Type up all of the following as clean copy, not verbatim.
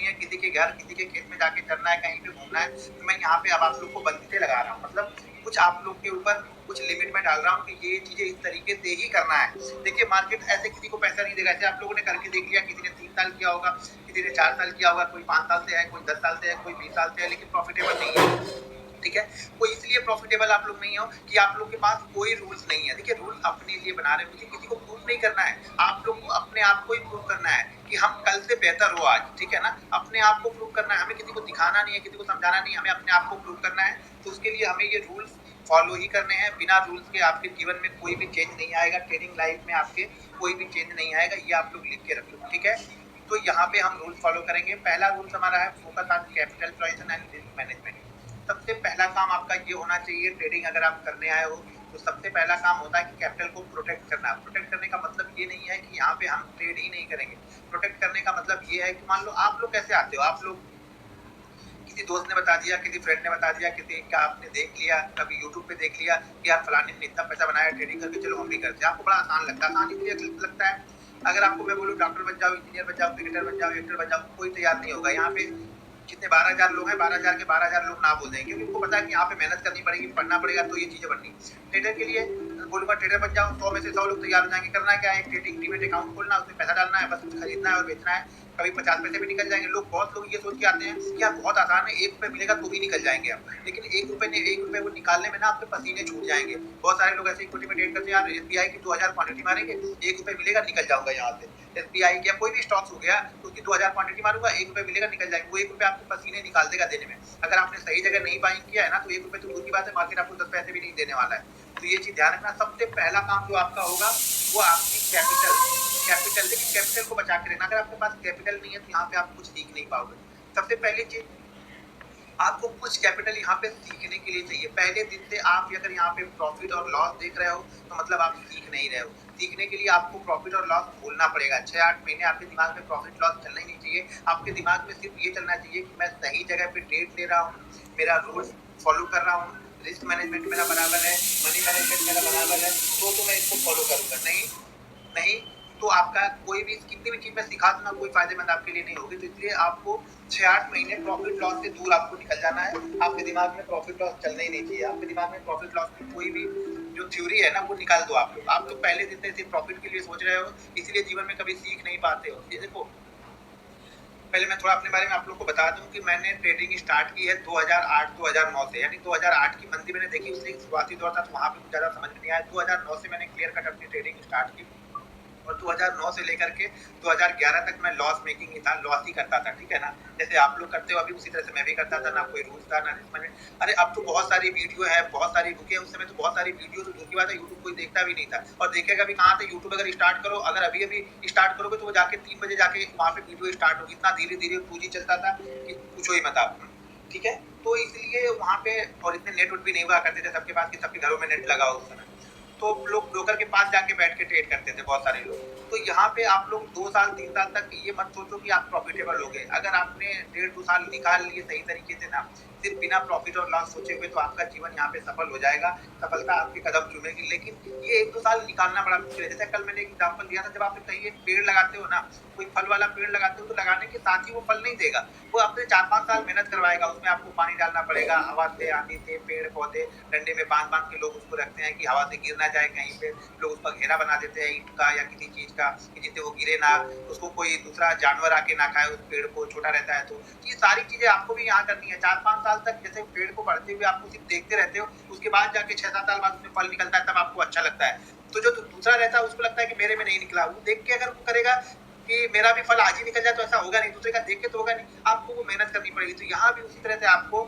नहीं है, किसी के घर, किसी के खेत में जाके चरना है, कहीं पे घूमना है, तो मैं यहाँ पे अब आप लोग को बंदिशें लगा रहा हूँ। मतलब कुछ आप लोग के ऊपर कुछ लिमिट में डाल रहा हूँ कि ये चीज़ें इस तरीके से ही करना है। देखिए मार्केट ऐसे किसी को पैसा नहीं देगा, ऐसे आप लोगों ने करके देख लिया, किसी ने 3 साल किया होगा, किसी ने 4 साल किया होगा, कोई 5 साल से है, कोई 10 साल से है, कोई 20 साल से है, लेकिन प्रॉफिटेबल नहीं है। ठीक है? वो इसलिए प्रॉफिटेबल आप लोग नहीं हो कि आप लोग के पास कोई रूल्स नहीं है। देखिए रूल्स अपने लिए बना रहे हो, मुझे किसी को प्रूव नहीं करना है। आप लोग को अपने आप को ही प्रूव करना है कि हम कल से बेहतर हो आज, ठीक है ना? अपने आप को प्रूव करना है, हमें किसी को दिखाना नहीं है, किसी को समझाना नहीं है, हमें अपने आप को प्रूव करना है। तो उसके लिए हमें ये रूल्स फॉलो ही करने हैं। बिना रूल्स के आपके जीवन में कोई भी चेंज नहीं आएगा, ट्रेडिंग लाइफ में आपके कोई भी चेंज नहीं आएगा, ये आप लोग लिख के रख लो, ठीक है? तो यहाँ पे हम रूल्स फॉलो करेंगे। पहला रूल्स हमारा है focus on capital preservation and risk management. सबसे पहला काम आपका ये होना चाहिए, ट्रेडिंग अगर आप करने आए हो तो सबसे पहला काम होता है कि कैपिटल को प्रोटेक्ट करना। प्रोटेक्ट करने का मतलब ये नहीं है कि यहाँ पे हम ट्रेड ही नहीं करेंगे। प्रोटेक्ट करने का मतलब ये है कि मान लो आप लोग कैसे आते हो, आप लोग किसी दोस्त ने बता दिया, किसी फ्रेंड ने बता दिया, किसी का आपने देख लिया, कभी यूट्यूब पे देख लिया कि यार फलाने ने इतना पैसा बनाया ट्रेडिंग करके, चलो हम भी करते हैं। आपको बड़ा आसान लगता है। आसान इसलिए लगता है, अगर आपको मैं बोलूँ डॉक्टर बन जाओ, इंजीनियर बन जाओ, क्रिकेटर बन जाओ, एक्टर बन जाओ, कोई तैयार नहीं होगा। यहाँ पे जितने 12,000 लोग हैं, 12,000 के 12,000 लोग ना बोल देंगे, क्योंकि उनको पता है कि यहाँ पे मेहनत करनी पड़ेगी, पढ़ना पड़ेगा, तो ये चीजें बननी। ट्रेडर के लिए बोलूंगा ट्रेडर बन जाओ, 100 में से 100 लोग तैयार हो जाएंगे। करना क्या है, एक ट्रेडिंग डीमेट अकाउंट खोलना, उसमें पैसा डालना है, बस खरीदना है और बेचना है। कभी 50 पैसे भी निकल जाएंगे। लोग, बहुत लोग ये सोच के आते हैं कि यार बहुत आसान है, 1 रुपए मिलेगा तो भी निकल जाएंगे आप, लेकिन 1 रुपए वो निकालने में ना आपके पसीने छूट जाएंगे। बहुत सारे लोग ऐसे इक्विटी में ट्रेड करते हैं, यार एसबीआई की 2000 क्वांटिटी मारेंगे, 1 रुपए मिलेगा निकल जाऊंगा यहाँ से। एसबीआई या कोई भी स्टॉक्स हो गया, उसकी 2000 क्वांटिटी मारूंगा, 1 रुपए मिलेगा निकल जाएगा। वो 1 रुपए आपके पसीने निकाल देगा देने में। अगर आपने सही जगह नहीं बाइंग किया है ना, तो 1 रुपए तो दूर की बात है, मार्केट आपको 10 पैसे भी नहीं देने वाला है। तो ये चीज ध्यान रखना। सबसे पहला काम जो आपका होगा वो आपकी कैपिटल, लेकिन कैपिटल को बचा के रखना। अगर आपके पास कैपिटल नहीं है तो यहाँ पे आप कुछ सीख नहीं पाओगे। सबसे पहली चीज, आपको कुछ कैपिटल यहाँ पे सीखने के लिए चाहिए। पहले दिन से आप अगर यहाँ पे प्रॉफिट और लॉस देख रहे हो तो मतलब आप सीख नहीं रहे हो। सीखने के लिए आपको प्रॉफिट और लॉस भूलना पड़ेगा। 6-8 महीने आपके दिमाग में प्रॉफिट लॉस चलना ही नहीं चाहिए। आपके दिमाग में सिर्फ ये चलना चाहिए कि मैं सही जगह पे ट्रेड ले रहा हूँ, मेरा रूल्स फॉलो कर रहा हूँ, रिस्क मैनेजमेंट मेरा बराबर है, मनी मैनेजमेंट मेरा बराबर है, तो मैं इसको फॉलो करूंगा। नहीं नहीं तो आपका कोई भी कितनी भी चीज मैं सिखा दूंगा, कोई फायदेमंद आपके लिए नहीं होगी। तो इसलिए आपको 6-8 महीने प्रॉफिट लॉस से दूर आपको निकल जाना है। आपके दिमाग में प्रॉफिट लॉस चलना ही नहीं चाहिए। आपके दिमाग में प्रॉफिट लॉस की कोई भी जो थ्योरी है ना, वो निकाल दो। आप लोग पहले दिन से सिर्फ प्रॉफिट के लिए सोच रहे हो, इसलिए जीवन में कभी सीख नहीं पाते हो। ये देखो, पहले मैं थोड़ा अपने बारे में आप लोग को बता दूं कि मैंने ट्रेडिंग स्टार्ट की है 2008-2009 से, यानी 2008 की मंदी मैंने देखी, उससे शुरुआती दौर था तो वहाँ पे कुछ ज़्यादा समझ में नहीं आया। 2009 से मैंने क्लियर कट अपनी ट्रेडिंग स्टार्ट की और 2009 से लेकर के 2011 तक मैं लॉस मेकिंग ही था, लॉस ही करता था, ठीक है ना? जैसे आप लोग करते हो अभी, उसी तरह से मैं भी करता था। ना कोई रूल्स था, ना रिस्क मैनेजमेंट। अरे अब तो बहुत सारी वीडियो है, बहुत सारी बुकें हैं। उस समय तो बहुत सारी वीडियो, तो दूर की बात है यूट्यूब कोई देखता भी नहीं था और देखेगा भी कहाँ से। यूट्यूब अगर स्टार्ट करो, अगर अभी अभी स्टार्ट करोगे तो वो जाके 3 बजे जाके वहाँ पे वीडियो स्टार्ट होगी। इतना धीरे धीरे 2G चलता था कि पूछो ही मत आप, ठीक है? तो इसलिए वहाँ पे, और इतने नेट भी नहीं हुआ करते थे सबके पास कि सबके घरों में नेट लगा हो उस समय। तो लोग ब्रोकर के पास जाके बैठ के ट्रेड करते थे बहुत सारे लोग। तो यहाँ पे आप लोग 2 साल 3 साल तक ये मत सोचो कि आप प्रॉफिटेबल हो गए। अगर आपने 1.5-2 साल निकाल लिए सही तरीके से ना, सिर्फ बिना प्रॉफिट और लॉस सोचे हुए, तो आपका जीवन यहाँ पे सफल हो जाएगा। सफलता आपके कदम चूमेगी। लेकिन ये 1-2 साल निकालना बड़ा मुश्किल है। जैसे कल मैंने एक एग्जाम्पल दिया था, जब आप कहीं एक पेड़ लगाते हो ना, कोई फल वाला पेड़ लगाते हो, तो लगाने के साथ ही वो फल नहीं देगा। वो आपसे 4-5 साल मेहनत करवाएगा। उसमें आपको पानी डालना पड़ेगा, हवा से, आंधी से, पेड़ पौधे डंडे में बांध के लोग उसको रखते हैं कि हवा से गिर ना जाए कहीं पे। लोग उसका घेरा बना देते हैं ईंट का या किसी चीज का, कि जिससे वो गिरे ना, उसको कोई दूसरा जानवर आके ना खाए उस पेड़ को, छोटा रहता है तो। ये सारी चीजें आपको भी यहाँ करनी है। 4-5 साल तक जैसे पेड़ को बढ़ते हुए आपको सिर्फ देखते रहते हो, उसके बाद जाके 6-7 साल बाद उसमें फल निकलता है, तब आपको अच्छा लगता है। तो जो दूसरा रहता है उसको लगता है कि मेरे में नहीं निकला। वो देख के अगर वो करेगा कि मेरा भी फल आज ही निकल जाए, तो ऐसा होगा नहीं। दूसरे का देख के तो होगा नहीं, आपको वो मेहनत करनी पड़ेगी। तो यहाँ भी उसी तरह से आपको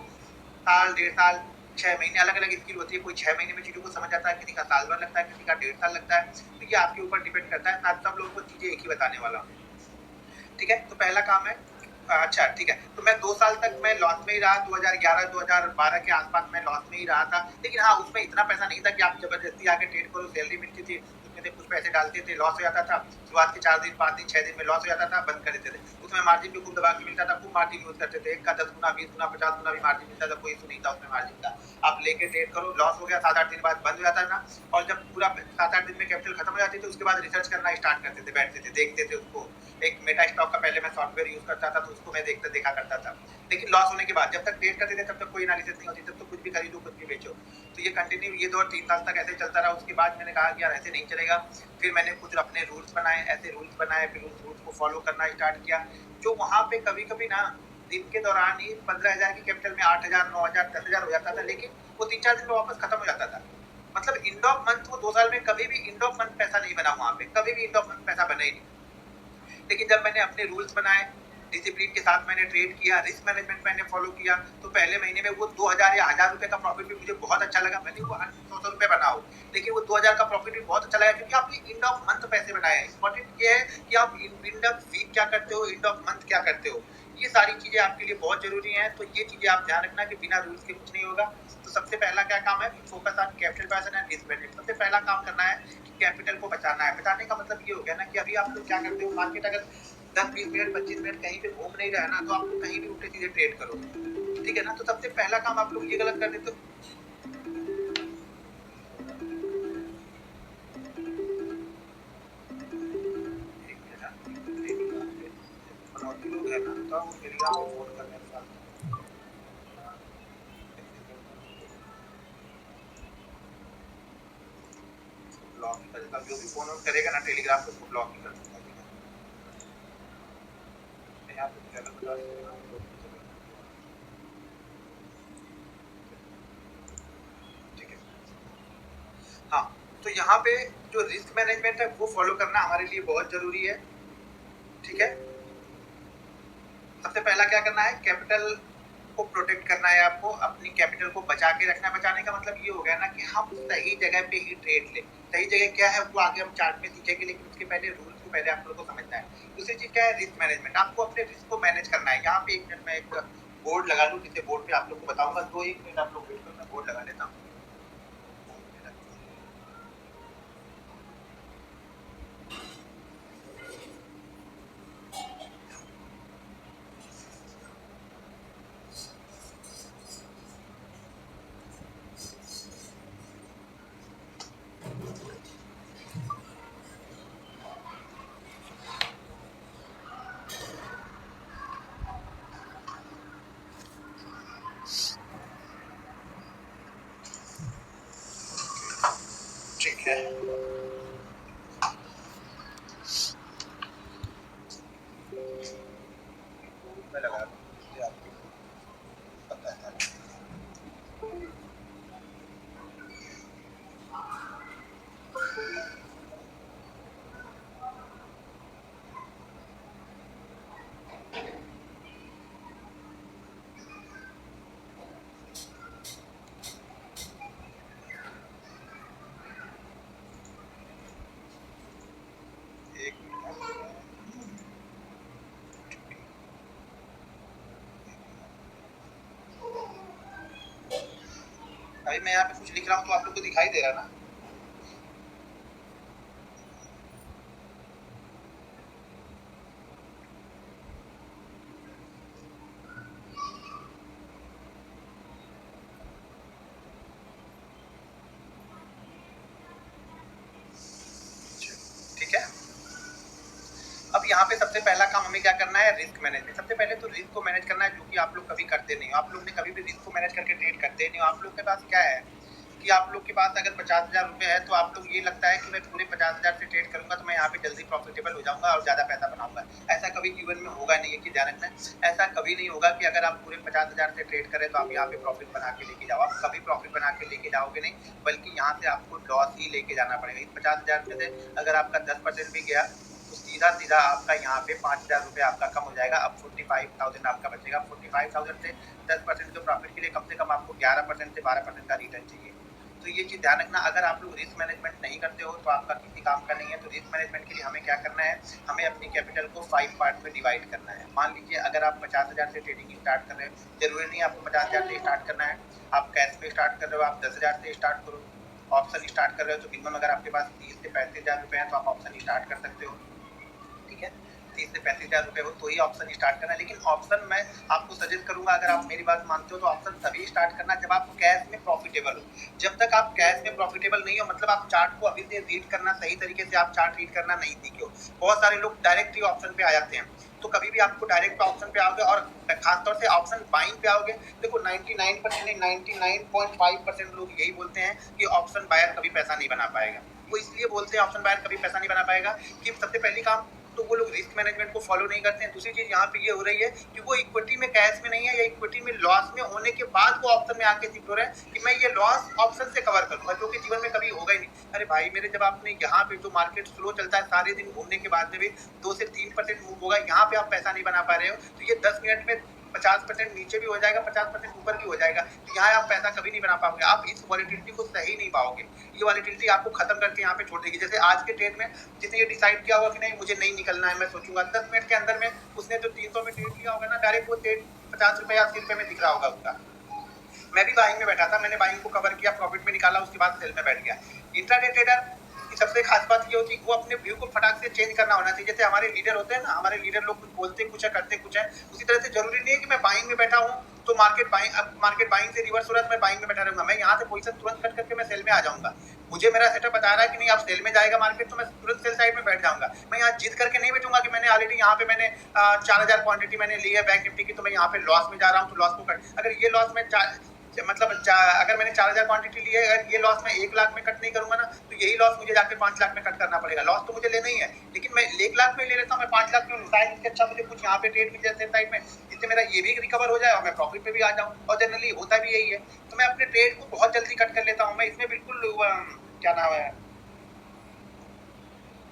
साल, 1.5 साल, 6 महीने, अलग अलग स्किल होती है। कोई 6 महीने में चीजों को समझ आता है, किसी का साल भर लगता है, किसी का 1.5 साल लगता है। तो ये आपके ऊपर डिपेंड करता है। सब लोगों को चीजें एक ही बताने वाला हूँ, ठीक है? तो पहला काम है, अच्छा ठीक है। तो मैं 2 साल तक मैं लॉस में ही रहा। 2011-2012 के आसपास मैं लॉस में ही रहा था। लेकिन हाँ, उसमें इतना पैसा नहीं था कि आप जबरदस्ती आके ट्रेड करो। सैलरी मिलती थी, उसमें से कुछ पैसे डालते थे, लॉस हो जाता था। शुरुआत के 4 दिन, 5 दिन, 6 दिन में लॉस हो जाता था, बंद कर देते थे। उसमें मार्जिन भी खूब दबा के मिलता था, खूब मार्जिन यूज करते थे। एक का 10 गुना, 20 गुना, 50 गुना भी मार्जिन मिलता था, कोई इशू नहीं था उसमें मार्जिन का। आप लेके ट्रेड करो, लॉस हो गया, 7-8 दिन बाद बंद हो जाता है ना। और जब पूरा 7-8 दिन में कैपिटल खत्म हो जाती थी, उसके बाद रिसर्च करना स्टार्ट करते थे, बैठते थे, देखते थे उसको एक मेटा स्टॉक का पहले मैं सॉफ्टवेयर यूज़ करता था, तो उसको मैं देखा करता था। लेकिन लॉस होने के बाद जब तक ट्रेड करते थे तब तक कोई एनालिसिस नहीं होती, तब तो कुछ भी खरीदो, कुछ भी बेचो। तो ये कंटिन्यू ये दौर 3 साल तक ऐसे चलता रहा। उसके बाद मैंने कहा कि यार ऐसे नहीं चलेगा। फिर मैंने कुछ अपने रूल्स बनाए, ऐसे रूल्स बनाए, फिर उस रूल्स को फॉलो करना स्टार्ट किया। जो वहाँ पे कभी-कभी ना दिन के दौरान ही 15,000 की कैपिटल में 8,000, 9,000, 10,000 हो जाता था, लेकिन वो 3-4 दिन में वापस खत्म हो जाता था। मतलब एंड ऑफ मंथ वो 2 साल में कभी भी एंड ऑफ मंथ पैसा नहीं बना वहाँ पे, कभी भी एंड ऑफ मंथ पैसा बना ही नहीं। लेकिन जब मैंने अपने रूल्स बनाए, डिसिप्लिन के साथ मैंने ट्रेड किया, रिस्क मैनेजमेंट मैंने फॉलो किया, तो पहले महीने में वो 2,000 या 1,000 रुपए का प्रॉफिट भी मुझे बहुत अच्छा लगा। भले ही वो 100-100 रुपए बना हो, लेकिन वो 2,000 का प्रॉफिट भी बहुत अच्छा लगा, क्योंकि आपने एंड ऑफ मंथ पैसे बनाए हैं। इंपॉर्टेंट ये है कि आप एंड ऑफ वीक क्या करते हो, एंड ऑफ मंथ क्या करते हो। ये सारी चीजें आपके लिए बहुत जरूरी हैं। तो ये चीजें आप ध्यान रखना कि बिना रूल्स के कुछ नहीं होगा। तो सबसे पहला क्या काम है, focus on capital person and risk management. सबसे पहला काम करना है कि कैपिटल को बचाना है। बचाने का मतलब ये हो गया ना कि अभी आप लोग क्या करते हो, मार्केट अगर 10-20 मिनट 25 मिनट कहीं पे घूम नहीं रहा है ना, तो आप कहीं भी उल्टे सीधे ट्रेड करो, ठीक है ना। तो सबसे पहला काम आप लोग ये गलत कर देते हो। एक मिनट, पनौती लोग है ना, तो वो गिरिया में फोन करने के साथ ब्लॉक ही कर देता हूँ। जो भी फोन करेगा ना टेलीग्राम पे, उसको ब्लॉक ही कर दूंगा। यहाँ पे कुछ अलग बता देगा, ठीक है। हाँ, तो यहाँ पे जो रिस्क मैनेजमेंट है वो फॉलो करना हमारे लिए बहुत जरूरी है, ठीक है। सबसे पहला क्या करना है, कैपिटल को प्रोटेक्ट करना है आपको, अपनी कैपिटल को बचा के रखना है। बचाने का मतलब ये हो गया ना कि हम सही जगह पे ही ट्रेड लें। सही जगह क्या है वो आगे हम चार्ट में सीखेंगे, लेकिन उसके पहले रूल्स को पहले आप लोगों को समझना है। दूसरी चीज क्या है, रिस्क मैनेजमेंट। आपको अपने रिस्क को मैनेज करना है। यहाँ पे एक मिनट में एक बोर्ड लगा लूँ, जिससे बोर्ड पे आप लोग को बताऊंगा। 2-1 मिनट आप लोग वेट करो, मैं बोर्ड लगा लेता हूँ। ठीक है, मैं लगा दूँ, मुझे आपको पता है। एक मिनट, भाई मैं यहाँ पे कुछ लिख रहा हूँ तो आप लोग को दिखाई दे रहा है ना। ठीक है, अब यहाँ पे सबसे पहला काम हमें क्या करना है, रिस्क मैनेजमेंट। सबसे पहले तो रिस्क को मैनेज करना है, जो कि आप लोग कभी करते नहीं हो। आप लोग ने कभी भी रिस्क को मैनेज करके ट्रेड करते नहीं हो। आप लोग के पास क्या है कि आप लोग के पास अगर 50,000 रुपए है, तो आप लोग ये लगता है कि मैं पूरे 50,000 से ट्रेड करूंगा तो मैं यहाँ पे जल्दी प्रॉफिटेबल हो जाऊंगा और ज्यादा पैसा बनाऊंगा। ऐसा कभी जीवन में होगा नहीं है, कि ध्यान रखना है। ऐसा कभी नहीं होगा कि अगर आप पूरे 50,000 से ट्रेड करें तो आप यहाँ पे प्रॉफिट बना के लेके जाओ। आप कभी प्रॉफिट बना के लेके जाओगे नहीं, बल्कि यहाँ से आपको लॉस ही लेके जाना पड़ेगा। इस 50,000 में से अगर आपका 10% भी गया, तो सीधा सीधा आपका यहाँ पे 5,000 रुपये आपका कम हो जाएगा। अब 45,000 आपका बचेगा। 45,000 से 10% के प्रॉफिट के लिए कम से कम आपको 11% से 12% का रिटर्न चाहिए। तो ये चीज़ ध्यान रखना। अगर आप लोग रिस्क मैनेजमेंट नहीं करते हो तो आपका किसी काम का नहीं है। तो रिस्क मैनेजमेंट के लिए हमें क्या करना है, हमें अपनी कैपिटल को 5 पार्ट में डिवाइड करना है। मान लीजिए अगर आप 50,000 से ट्रेडिंग स्टार्ट कर रहे हो, जरूरी नहीं आपको 50,000 से स्टार्ट करना है। आप कैश पे स्टार्ट कर रहे हो, आप 10,000 से स्टार्ट करो। ऑप्शन स्टार्ट कर रहे हो तो मिनिमम अगर आपके पास 30 से 35,000 रुपये हैं तो आप ऑप्शन स्टार्ट कर सकते हो, ठीक है। 30 से 35,000 रुपए हो तो ही ऑप्शन स्टार्ट करना है। लेकिन ऑप्शन मैं आपको सजेस्ट करूंगा, अगर आप मेरी बात मानते हो तो ऑप्शन तभी स्टार्ट करना जब आप कैश में प्रॉफिटेबल हो। जब तक आप कैश में प्रॉफिटेबल नहीं हो, मतलब आप चार्ट को अभी से रीड करना, सही तरीके से आप चार्ट रीड करना नहीं सीखे हो। बहुत सारे लोग डायरेक्ट ही ऑप्शन पे आ जाते हैं, तो कभी भी आपको डायरेक्ट ऑप्शन पे आओगे और खासतौर से ऑप्शन बाइंग पे आओगे, देखो 99% नहीं 99.5% लोग यही बोलते हैं कि ऑप्शन बायर कभी पैसा नहीं बना पाएगा। वो इसलिए बोलते हैं ऑप्शन बायर कभी पैसा नहीं बना पाएगा कि सबसे पहली काम तो वो लोग रिस्क मैनेजमेंट को फॉलो नहीं करते हैं। दूसरी चीज यहाँ पे ये हो रही है कि वो इक्विटी में कैश में नहीं है या इक्विटी में लॉस में होने के बाद वो ऑप्शन में आके शिफ्ट हो रहे हैं कि मैं ये लॉस ऑप्शन से कवर करूंगा, जो कि जीवन में कभी होगा ही नहीं। अरे भाई मेरे, जब आपने यहाँ पे जो मार्केट स्लो चलता है सारे दिन घूमने के बाद में भी 2 से 3% मूव होगा, यहाँ पे आप पैसा नहीं बना पा रहे हो, तो ये 10 मिनट में 50% नीचे भी हो जाएगा, 50% ऊपर भी हो जाएगा, तो यहाँ आप पैसा कभी नहीं बना पाओगे। आप इस वॉलेटिलिटी को सही नहीं पाओगे, ये वॉलेटिलिटी आपको खत्म करके यहाँ पे छोड़ देगी। जैसे आज के ट्रेड में जिसने ये डिसाइड किया होगा कि नहीं मुझे नहीं निकलना है, मैं सोचूंगा 10 मिनट के अंदर में उसने जो 300 में ट्रेड लिया होगा ना, डायरेक्ट वो ट्रेड 50 रुपए या 80 रुपए में दिख रहा होगा उसका। मैं भी बाइंग में बैठा था, मैंने बाइंग को कवर किया, प्रॉफिट में निकाला, उसके बाद सेल में बैठ गया। इंट्राडे ट्रेडर की सबसे खास बात ये होती है वो अपने व्यू को फटाक से चेंज करना होना चाहिए। जैसे हमारे लीडर होते हैं ना, हमारे लीडर लोग कुछ बोलते कुछ है करते कुछ है, उसी तरह से जरूरी नहीं है कि मैं बाइंग में बैठा हूँ तो मार्केट बाइंग से रिवर्स हो रहा है तो मैं बाइंग में बैठा रहूंगा। मैं यहाँ से पोजीशन तुरंत कट करके मैं सेल में आ जाऊंगा। मुझे मेरा सेटअप बता रहा है कि नहीं आप सेल में जाएगा मार्केट, तो मैं तुरंत सेल साइड में बैठ जाऊंगा। मैं यहाँ जिद करके नहीं बैठूंगा कि मैंने ऑलरेडी यहाँ पे मैंने 4000 क्वांटिटी मैंने ली है बैंक निफ्टी की, तो मैं यहाँ पे लॉस में जा रहा हूँ तो लॉस को कट, अगर ये लॉस में अगर मैंने 4000 क्वांटिटी ली है, अगर ये लॉस मैं 1 लाख में कट नहीं करूंगा ना, तो यही लॉस मुझे जाकर 5 लाख में कट करना पड़ेगा। लॉस तो मुझे लेना ही है, लेकिन मैं 1 लाख में ले लेता हूँ, मैं 5 लाख में शायद इससे अच्छा मुझे कुछ यहाँ पे ट्रेड मिल जाए साइड में, जिससे मेरा ये भी रिकवर हो जाए और मैं प्रॉफिट पे भी आ जाऊँ। और जनरली होता भी यही है, तो मैं अपने ट्रेड को बहुत जल्दी कट कर लेता हूँ। मैं इसमें बिल्कुल क्या नाम है,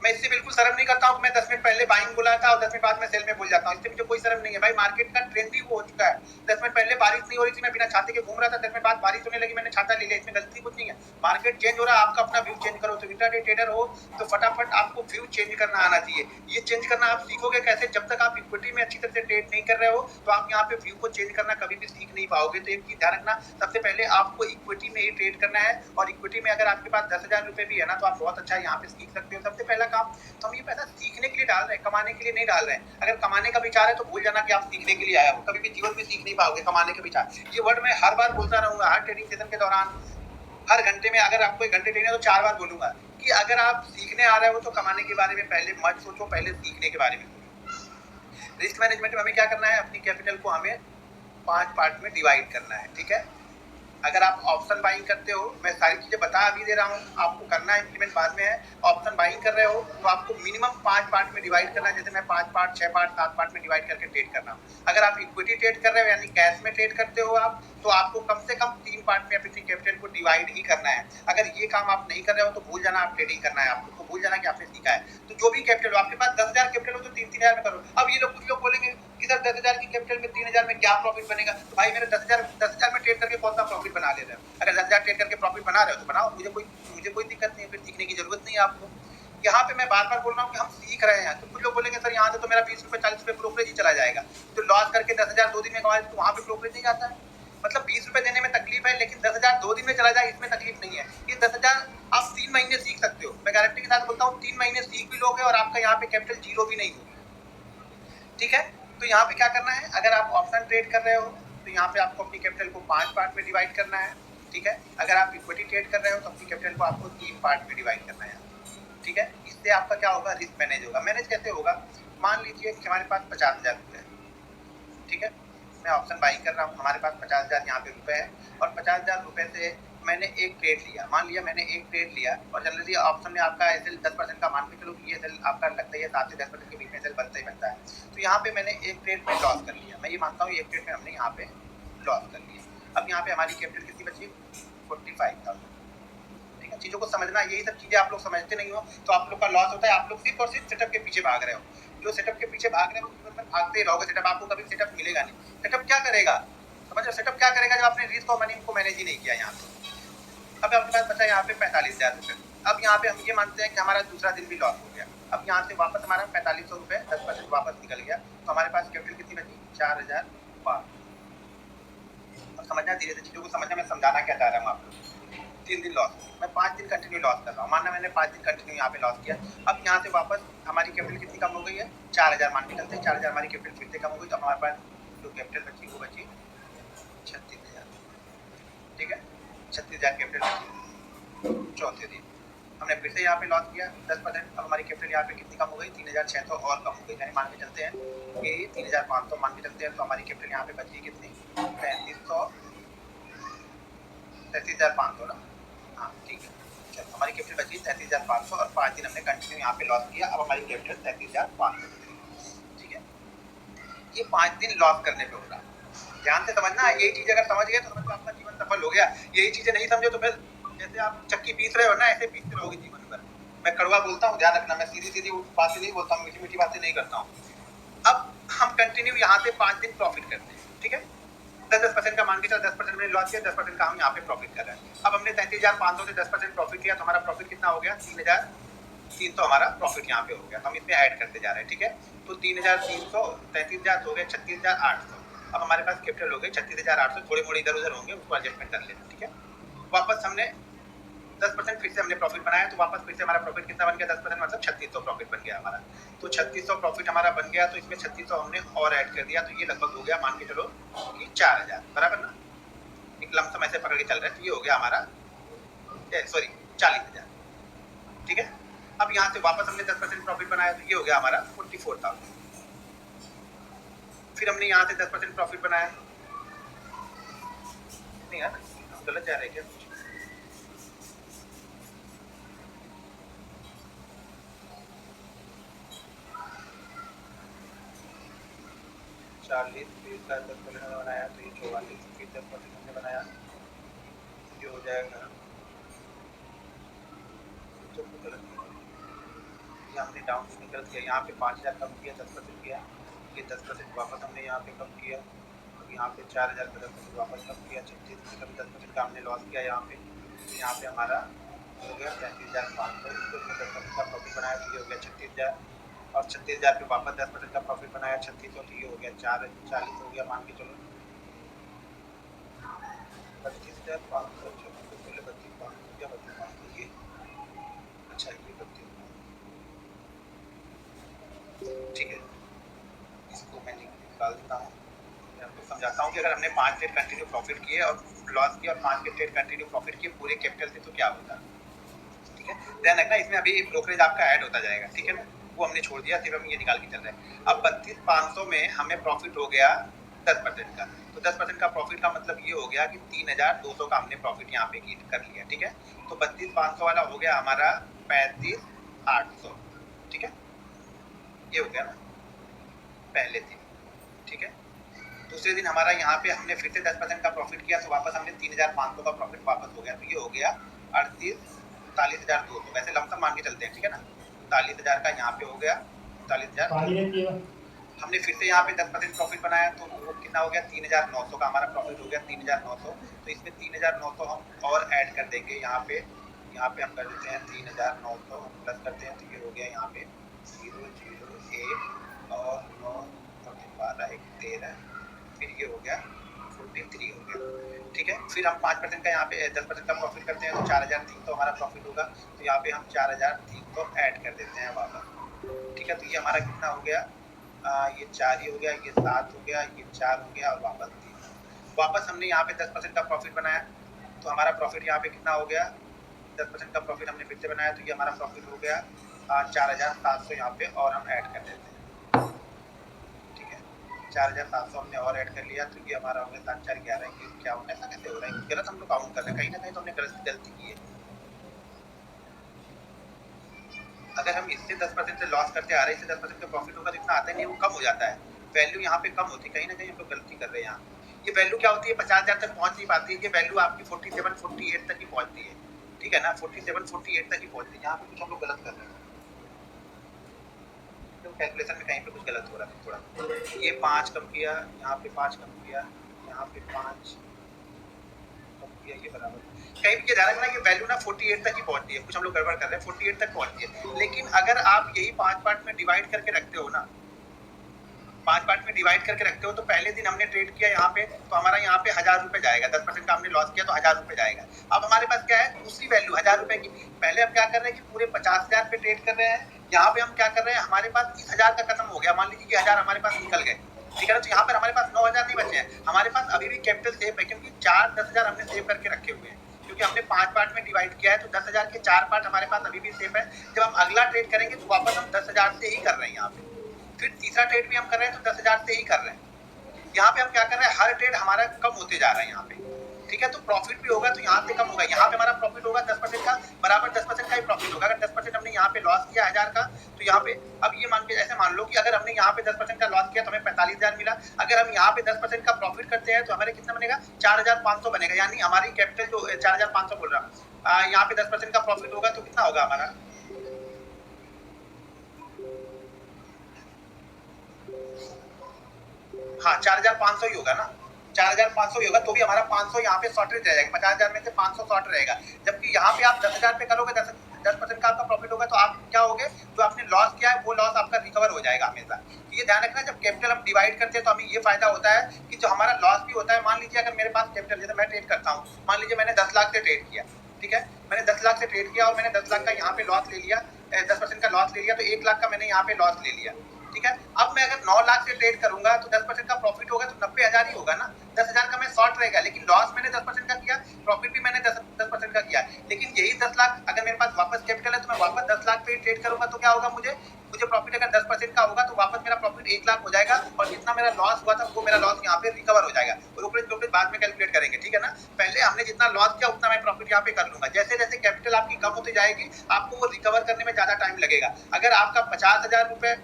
मैं इससे बिल्कुल शर्म नहीं करता हूँ कि मैं 10 मिनट पहले बाइंग बोला था और 10 मिनट बाद मैं सेल में बोल जाता हूँ, इससे मुझे कोई शर्म नहीं है भाई। मार्केट का ट्रेंड ही वो हो चुका है। 10 मिनट पहले बारिश नहीं हो रही थी, मैं बिना छाते के घूम रहा था, 10 मिनट बाद बारिश होने लगी, मैंने छाता ले लिया, इसमें गलती कुछ नहीं है। मार्केट चेंज हो रहा है, आपका अपना व्यू चेंज करो। तो इंट्राडे ट्रेडर हो तो फटाफट आपको व्यू चेंज करना आना चाहिए। ये चेंज करना आप सीखोगे कैसे? जब तक आप इक्विटी में अच्छी तरह से ट्रेड नहीं कर रहे हो तो आप यहाँ पे व्यू को चेंज करना कभी भी सीख नहीं पाओगे। तो एक चीज ध्यान रखना, सबसे पहले आपको इक्विटी में ही ट्रेड करना है, और इक्विटी में अगर आपके पास 10,000 रुपए भी है ना, तो आप बहुत अच्छा यहाँ पे सीख सकते हो। सबसे पहला काम, तो हम ये पैसा सीखने के लिए डाल रहे हैं, कमाने के लिए नहीं डाल रहे हैं। अगर कमाने का विचार है तो भूल जाना कि आप सीखने के लिए आए हो, कभी भी जीवन में सीख नहीं पाओगे कमाने का विचार। ये वर्ड मैं हर बार बोलता रहूंगा, हर ट्रेडिंग सेशन के दौरान, हर घंटे में। अगर आपको 1 घंटे ट्रेनिंग है तो 4 बार बोलूंगा कि अगर आप सीखने आ रहे हो तो कमाने के बारे में पहले मत सोचो, पहले सीखने के बारे में सोचो। रिस्क मैनेजमेंट में हमें क्या करना है, अपनी कैपिटल को हमें 5 पार्ट में डिवाइड करना है, ठीक है। अगर आप ऑप्शन बाइंग करते हो, मैं सारी चीजें बता अभी दे रहा हूँ, आपको करना है इम्प्लीमेंट बाद में है। ऑप्शन बाइंग कर रहे हो तो आपको मिनिमम 5 पार्ट में डिवाइड करना है, जैसे मैं 5 पार्ट 6 पार्ट 7 पार्ट में डिवाइड करके ट्रेड करना हूँ। अगर आप इक्विटी ट्रेड कर रहे हो यानी कैश में ट्रेड करते हो आप, तो आपको कम से कम 3 पार्ट में अपनी कैपिटल को डिवाइड ही करना है। अगर ये काम आप नहीं कर रहे हो तो भूल जाना आप ट्रेडिंग करना है, आपको भूल जाना कि आपने सीखा है। तो जो भी कैपिटल हो, आपके पास 10,000 कैपिटल हो तो 3-3 हज़ार में करो। अब ये लोग कुछ लोग बोलेंगे कि सर 10,000 की कैपिटल में 3,000 में क्या प्रॉफिट बनेगा? तो भाई मेरे 10,000 में ट्रेड करके कौन सा प्रॉफिट बना ले रहे हो? अगर 10,000 ट्रेड करके प्रॉफिट बना रहे हो तो बनाओ, मुझे कोई दिक्कत नहीं है, फिर सीखने की जरूरत नहीं है आपको। यहाँ पे मैं बार बार बोल रहा हूँ कि हम सीख रहे हैं। तो कुछ लोग बोलेंगे सर यहाँ से तो मेरा 20 रुपए 40 रुपए ब्रोकरेज ही चला जाएगा, तो लॉस करके 10,000 2 दिन में कमाए तो वहाँ पे ब्रोकरेज नहीं आता है। मतलब 20 रुपए देने में तकलीफ है, लेकिन 10,000 2 दिन में चला जाए इसमें तकलीफ नहीं है। ये 10,000 आप 3 महीने सीख सकते हो, मैं गारंटी के साथ बोलता हूँ 3 महीने सीख भी लोगे और आपका यहाँ पे कैपिटल जीरो भी नहीं होगी, ठीक है। तो यहाँ पे क्या करना है, अगर आप ऑप्शन ट्रेड कर रहे हो तो यहाँ पे आपको अपनी कैपिटल को 5 पार्ट में डिवाइड करना है, ठीक है। अगर आप इक्विटी ट्रेड कर रहे हो तो अपनी कैपिटल को आपको 3 पार्ट में डिवाइड करना है, ठीक है। इससे आपका क्या होगा, रिस्क मैनेज होगा। मैनेज कैसे होगा, मान लीजिए कि हमारे पास 50,000 रुपये है, ठीक है। मैं ऑप्शन बाइंग कर रहा हूँ, हमारे पास 50,000 यहाँ पे रुपए है, और 50,000 रुपए से मैंने एक ट्रेड लिया। मान लिया मैंने एक ट्रेड लिया, और जनरली ऑप्शन में आपका एसएल 10% का मान के चलो कि ये एसएल आपका लगता है 7 से 10% के बीच में एसएल बनता ही बनता है। तो यहाँ पे मैंने एक ट्रेड में लॉस कर लिया, मैं ये मानता हूँ एक ट्रेड में हमने यहाँ पे लॉस कर लिया। अब यहाँ पे हमारी कैपिटल कितनी बची, 45,000, ठीक है। चीज़ों को समझना, यही सब चीज़ें आप लोग समझते नहीं हो तो आप लोग का लॉस होता है। आप लोग सिर्फ और सिर्फ सेटअप के पीछे भाग रहे हो, जो सेटअप के पीछे भाग रहे हो भागते ही रहोगे, सेटअप आपको कभी सेटअप मिलेगा नहीं। सेटअप क्या करेगा, समझ लो सेटअप क्या करेगा, जब आपने रिस्क और मनी को मैनेज ही नहीं किया। यहाँ पे अब आपके पास बचा यहाँ पे 45,000 रुपये। अब यहाँ पे हम ये मानते हैं कि हमारा दूसरा दिन भी लॉस हो गया। अब यहाँ से वापस हमारा 4500 रुपये 10% वापस निकल गया, तो हमारे पास कैपिटल कितनी बची, 4,000। अब समझना, धीरे से चीज़ों को समझना, मैं समझाना क्या चाह रहा हूँ आप लोग। 3 दिन लॉस, मैं 5 दिन कंटिन्यू लॉस कर रहा हूँ, मानना मैंने 5 दिन कंटिन्यू यहाँ पे लॉस किया। अब यहाँ से वापस हमारी कैपिटल कितनी कम हो गई है, 4000 मान के चलते हैं, 4000 हमारी कैपिटल फिर से कम हो गई, तो हमारे पास जो कैपिटल बची वो बची 36,000, ठीक है, 36,000 कैपिटल बची। चौथे दिन हमने फिर से यहाँ पे लॉस किया 10%, अब हमारी कैपिटल यहाँ पे कितनी कम हो गई, 3600 और कम हो गई, यानी मान के चलते हैं कि 3500 मान के चलते हैं, तो हमारी कैपिटल यहाँ पे बची कितनी, 33,500 ना, हाँ ठीक है, चलो हमारी कैपिटल बची 33,500 और 5 दिन हमने कंटिन्यू यहाँ पे लॉस किया, अब हमारी कैपिटल 33,500, ठीक है। ये 5 दिन लॉस करने पे होगा, ध्यान से समझना, यही चीज अगर समझ गए तो समझ आपका जीवन सफल हो गया। यही चीजें नहीं समझे तो फिर जैसे आप चक्की पीस रहे हो ना, ऐसे पीसते रहोगे जीवन भर। मैं कड़वा बोलता हूँ, ध्यान रखना, मैं सीधी सीधी बातें नहीं बोलता हूँ, मीठी मीठी बातें नहीं करता हूँ। अब हम कंटिन्यू यहाँ से 5 दिन प्रॉफिट करते हैं, ठीक है, 10% का मान के चलो, 10% में लॉस किया, 10% का हम यहाँ पे प्रॉफिट कर रहे हैं। अब हमने 33,500 से 10% प्रॉफिट किया, तो हमारा प्रॉफिट कितना हो गया, 3,300 हमारा प्रॉफिट यहाँ पे हो गया। हम इसमें ऐड करते जा रहे हैं, ठीक है, तो 3,300, 33,000 हो गए 36,800। अब हमारे पास कैपिटल हो गए 36,800, थोड़े मोड़े इधर उधर होंगे, उसको एडजस्टमेंट कर लेना, ठीक है। वापस हमने 10% फिर से हमने प्रॉफिट बनाया, तो वापस फिर से हमारा प्रॉफिट कितना बन गया, 10% मतलब 3600 प्रॉफिट बन गया हमारा। तो 3600 प्रॉफिट हमारा बन गया, तो इसमें 3600 हमने और ऐड कर दिया, तो ये लगभग हो गया, मान के चलो कि 4000, बराबर ना, एक लमसम ऐसे पकड़ के चल रहे हैं, तो ये हो गया हमारा सॉरी 40,000, ठीक है। अब यहाँ से वापस हमने 10% प्रॉफिट बनाया, तो ये हो गया हमारा 44,000। फिर हमने यहाँ से 10% प्रॉफिट बनाया, नहीं यार हम गलत जा रहे हैं क्या, 40 फिर का 10% बनाया, तो ये 44 फिर 10% हमने बनाया, ये हो जाएगा, तो गलत ये हमने डाउन से गलत किया, यहाँ पे 5,000 कम किया, 10% किया, ये 10% वापस हमने यहाँ पे कम किया, तो यहाँ पे 4,000 का 10% वापस कम किया, 36 का भी 10% का हमने लॉस किया यहाँ पे, तो यहाँ पे हमारा हो गया 33,500, इसको 10% का प्रॉफिट बनाया, तो ये हो गया 36,000, और 36,000 पे वापस 10% का प्रॉफिट बनाया 3600, तो ये हो गया 40 हो गया, मान के चलो 32,500, तो पहले 32,500 या 32,500, ये अच्छा ये 32, ठीक है, इसको मैं निकाल देता हूँ, मैं आपको समझाता हूँ कि अगर हमने 5 ट्रेड कंटिन्यू प्रॉफिट किए और लॉस किया और 5 के ट्रेड कंटिन्यू प्रॉफिट किए पूरे कैपिटल से, तो क्या होता है, ठीक है, ध्यान रखना, इसमें अभी ब्रोकरेज आपका ऐड होता जाएगा, ठीक है ना, वो हमने छोड़ दिया, सिर्फ हम ये निकाल के चल रहे हैं। अब 32,500 में हमें प्रॉफिट हो गया 10% का, तो 10% का प्रॉफिट का मतलब ये हो गया कि 3,200 का हमने प्रॉफिट यहाँ पे कर लिया, ठीक है, तो 32,500 वाला हो गया हमारा 35,800, ठीक है, ये हो गया ना पहले दिन, ठीक है। दूसरे दिन हमारा यहाँ पे हमने फिर से 10% का प्रॉफिट किया, तो वापस हमने 3,500 का प्रॉफिट वापस हो गया, तो ये हो गया 43,200, वैसे लमसम मान के चलते हैं, ठीक है ना, 43,000 का यहाँ पे हो गया 43,000, हमने फिर से यहाँ पे 10% प्रॉफिट बनाया, तो वो कितना हो गया 3,900 का हमारा प्रॉफिट हो गया 3,900, तो इसमें 3,900 हम और ऐड कर देंगे, यहाँ पे हम कर देते हैं 3,900 प्लस करते हैं, तो ये हो गया यहाँ पे 0 0 1 और 9 12 1 13, फिर ये हो गया 43 हो गया, ठीक है। फिर हम 5% का यहाँ पे 10% का प्रॉफिट करते हैं, तो 4,300 हमारा प्रॉफिट होगा, तो यहाँ पे हम 4,300 ऐड कर देते हैं वापस, ठीक है, तो ये हमारा कितना हो गया, ये 4 ही हो गया, ये 7 हो गया, ये 4 हो गया और वापस 3। वापस हमने यहाँ पे 10% का प्रॉफिट बनाया, तो हमारा प्रॉफिट यहाँ पे कितना हो गया, 10% का प्रॉफिट हमने फिर से बनाया, तो ये हमारा प्रॉफिट हो गया 4,700 यहाँ पे और हम ऐड कर देते हैं, ठीक है, 4,700 हमने और ऐड कर लिया, तो ये हमारा हो गया 7 4 11, ये क्या होगा, ऐसा कैसे हो रहा है, गलत हम लोग काउंट कर रहे हैं, कहीं ना कहीं तो हमने गलती की है। अगर हम इससे 10% से लॉस करते आ रहे हैं, इससे 10% का प्रॉफिट होगा, तो इतना आता ही नहीं, वो कम हो जाता है, वैल्यू यहाँ पे कम होती है, कहीं ना कहीं हम लोग गलती कर रहे हैं यहाँ। ये वैल्यू क्या होती है, 50,000 तक पहुंच नहीं पाती है, ये वैल्यू आपकी 47 48 तक ही पहुंचती है, ठीक है ना, 47 48 तक ही पहुंचती है, यहाँ पे कुछ हम लोग गलत कर रहे हैं, तो कैलकुलेशन में कहीं पे कुछ गलत हो रहा है थोड़ा, ये 5 कम किया, यहाँ पे 5 कम किया, यहाँ पे 5 कम किया, ये बराबर कहीं भी ये ध्यान रखना, ये वैल्यू ना 48 तक ही पहुंचती है, कुछ हम लोग गड़बड़ कर रहे हैं, 48 तक पहुंचती है, लेकिन अगर आप यही 5 पार्ट में डिवाइड करके रखते हो ना, 5 पार्ट में डिवाइड करके रखते हो, तो पहले दिन हमने ट्रेड किया यहाँ पे, तो हमारा यहाँ पे 1,000 रुपए जाएगा, 10% का हमने लॉस किया, तो 1,000 रुपए जाएगा। अब हमारे पास क्या है, दूसरी वैल्यू 1,000 रुपए की, पहले हम क्या कर रहे हैं कि पूरे 50,000 पे ट्रेड कर रहे हैं, यहाँ पे हम क्या कर रहे हैं, हमारे पास इस 1000 का खत्म हो गया, मान लीजिए कि 1000 हमारे पास निकल गए, ठीक है ना। तो यहाँ पर हमारे पास 9000 नहीं बचे हैं, हमारे पास अभी भी कैपिटल सेफ है, क्योंकि 10,000 हमने सेव करके रखे हुए हैं, क्योंकि हमने 5 पार्ट में डिवाइड किया है, तो 10,000 के 4 पार्ट हमारे पास अभी भी सेफ है। जब हम अगला ट्रेड करेंगे तो वापस हम 10,000 से ही कर रहे हैं यहाँ पे, फिर तीसरा ट्रेड भी हम कर रहे हैं तो 10,000 से ही कर रहे हैं। यहाँ पे हम क्या कर रहे हैं, हर ट्रेड हमारा कम होते जा रहा है यहाँ पे, ठीक है। तो प्रॉफिट भी होगा तो यहाँ से कम होगा, यहाँ पे हमारा प्रॉफिट होगा 10% का, बराबर 10% का ही प्रॉफिट होगा। अगर 10% हमने यहाँ पे लॉस किया 1000 का, तो यहाँ पे अब ये मान के ऐसे मान लो कि अगर हमने यहाँ पे 10% का लॉस किया तो हमें 45,000 मिला। अगर हम यहाँ पे 10% का प्रॉफिट करते हैं तो हमारे कितना बनेगा, 4,500 बनेगा, यानी हमारी कैपिटल जो 4,500 बोल रहा हूँ, यहाँ पे 10% का प्रॉफिट होगा तो कितना होगा हमारा, हाँ 4,500 ही होगा ना, 4,500 ही होगा, तो भी हमारा 500 यहाँ पे शॉर्टेज रह जाएगा, 50,000 में से 500 शॉर्ट रहेगा। जबकि यहाँ पे आप 10,000 पे करोगे, 10% का आपका प्रॉफिट होगा, तो आप क्या होगे, जो आपने लॉस किया है वो लॉस आपका रिकवर हो जाएगा हमेशा। तो ये ध्यान रखना, जब कैपिटल हम डिवाइड करते हैं तो हमें ये फायदा होता है कि जो हमारा लॉस भी होता है, मान लीजिए अगर मेरे पास कैपिटल, जैसे मैं ट्रेड करता हूँ, मान लीजिए मैंने 10 लाख से ट्रेड किया, ठीक है, मैंने 10 लाख से ट्रेड किया और मैंने 10 लाख का यहाँ पे लॉस ले लिया, 10% का लॉस ले लिया, तो 1 लाख का मैंने यहाँ पे लॉस ले लिया, ठीक है। अब मैं अगर 9 लाख से ट्रेड करूंगा तो 10% का प्रॉफिट होगा तो 90,000 ही होगा ना, 10,000 का मैं शॉर्ट रहेगा, लेकिन लॉस मैंने 10% का किया, प्रॉफिट भी मैंने 10% का किया। लेकिन यही 10 लाख अगर मेरे पास वापस कैपिटल है तो मैं वापस 10 लाख पे ही ट्रेड करूंगा, तो क्या होगा, मुझे प्रॉफिट अगर 10% का होगा तो वापस मेरा प्रॉफिट 1 लाख हो जाएगा, और जितना मेरा लॉस हुआ था वो मेरा लॉस यहाँ पे रिकवर हो जाएगा। ब्रोकरेज बाद में कैलकुलेट करेंगे, ठीक है ना। पहले हमने जितना लॉस किया उतना मैं प्रॉफिट यहाँ पे कर लूंगा। जैसे जैसे कैपिटल आपकी कम होती जाएगी आपको वो रिकवर करने में ज्यादा टाइम लगेगा। अगर आपका 50,000 रुपए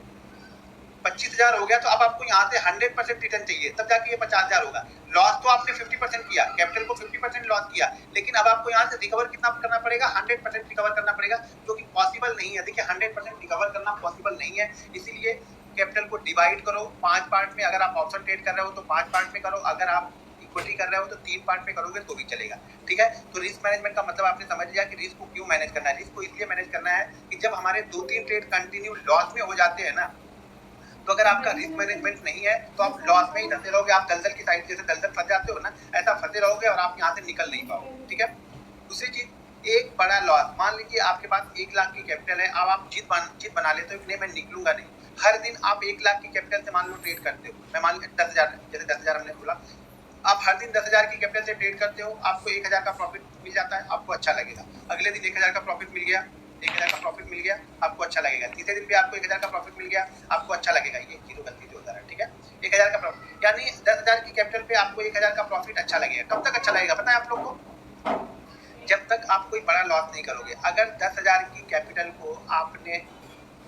25,000 हो गया तो अब आपको यहाँ से 100% रिटर्न चाहिए, तब जाके ये 50,000 होगा। लॉस तो आपने 50% किया, कैपिटल को 50% लॉस किया, लेकिन अब आपको यहाँ से रिकवर कितना करना पड़ेगा, 100% रिकवर करना पड़ेगा, जो कि पॉसिबल नहीं है। देखिए 100% रिकवर करना पॉसिबल नहीं है, इसीलिए कैपिटल को डिवाइड करो 5 पार्ट में। अगर आप ऑप्शन ट्रेड कर रहे हो तो 5 पार्ट में करो, अगर आप इक्विटी कर रहे हो तो 3 पार्ट में करोगे तो भी चलेगा, ठीक है। तो रिस्क मैनेजमेंट का मतलब आपने समझ लिया कि रिस्क को क्यों मैनेज करना है। रिस्क को इसलिए मैनेज करना है कि जब हमारे 2-3 ट्रेड कंटिन्यू लॉस में हो जाते हैं ना, तो अगर आपका रिस्क मैनेजमेंट नहीं है तो आप लॉस में ही फंसे रहोगे। आप दलदल की साइड, जैसे दलदल फंस जाते हो ना, ऐसा फंसे रहोगे और आप यहाँ से निकल नहीं पाओगे, ठीक है। दूसरी चीज, एक बड़ा लॉस, मान लीजिए आपके पास 1 लाख की कैपिटल है, अब आप जिद बना लेते हो कि नहीं मैं निकलूंगा नहीं। हर दिन आप 1 लाख की कैपिटल से मान लो ट्रेड करते हो, मैं मान लीजिए 10,000, जैसे 10,000 हमने बोला, आप हर दिन 10,000 की कैपिटल से ट्रेड करते हो, आपको 1,000 का प्रॉफिट मिल जाता है, आपको अच्छा लगेगा। अगले दिन 1,000 का प्रॉफिट मिल गया, 1,000 का प्रॉफिट मिल गया, आपको अच्छा लगेगा। तीसरे दिन भी आपको 1,000 का प्रॉफिट मिल गया, आपको अच्छा लगेगा। ये जीरो गलती से होता है, ठीक है। 1,000 का प्रॉफिट, यानी 10,000 की कैपिटल पे आपको 1,000 का प्रॉफिट अच्छा लगेगा। कब तक अच्छा लगेगा पता है आप लोग को, जब तक आप कोई बड़ा लॉस नहीं करोगे। अगर 10,000 की कैपिटल को आपने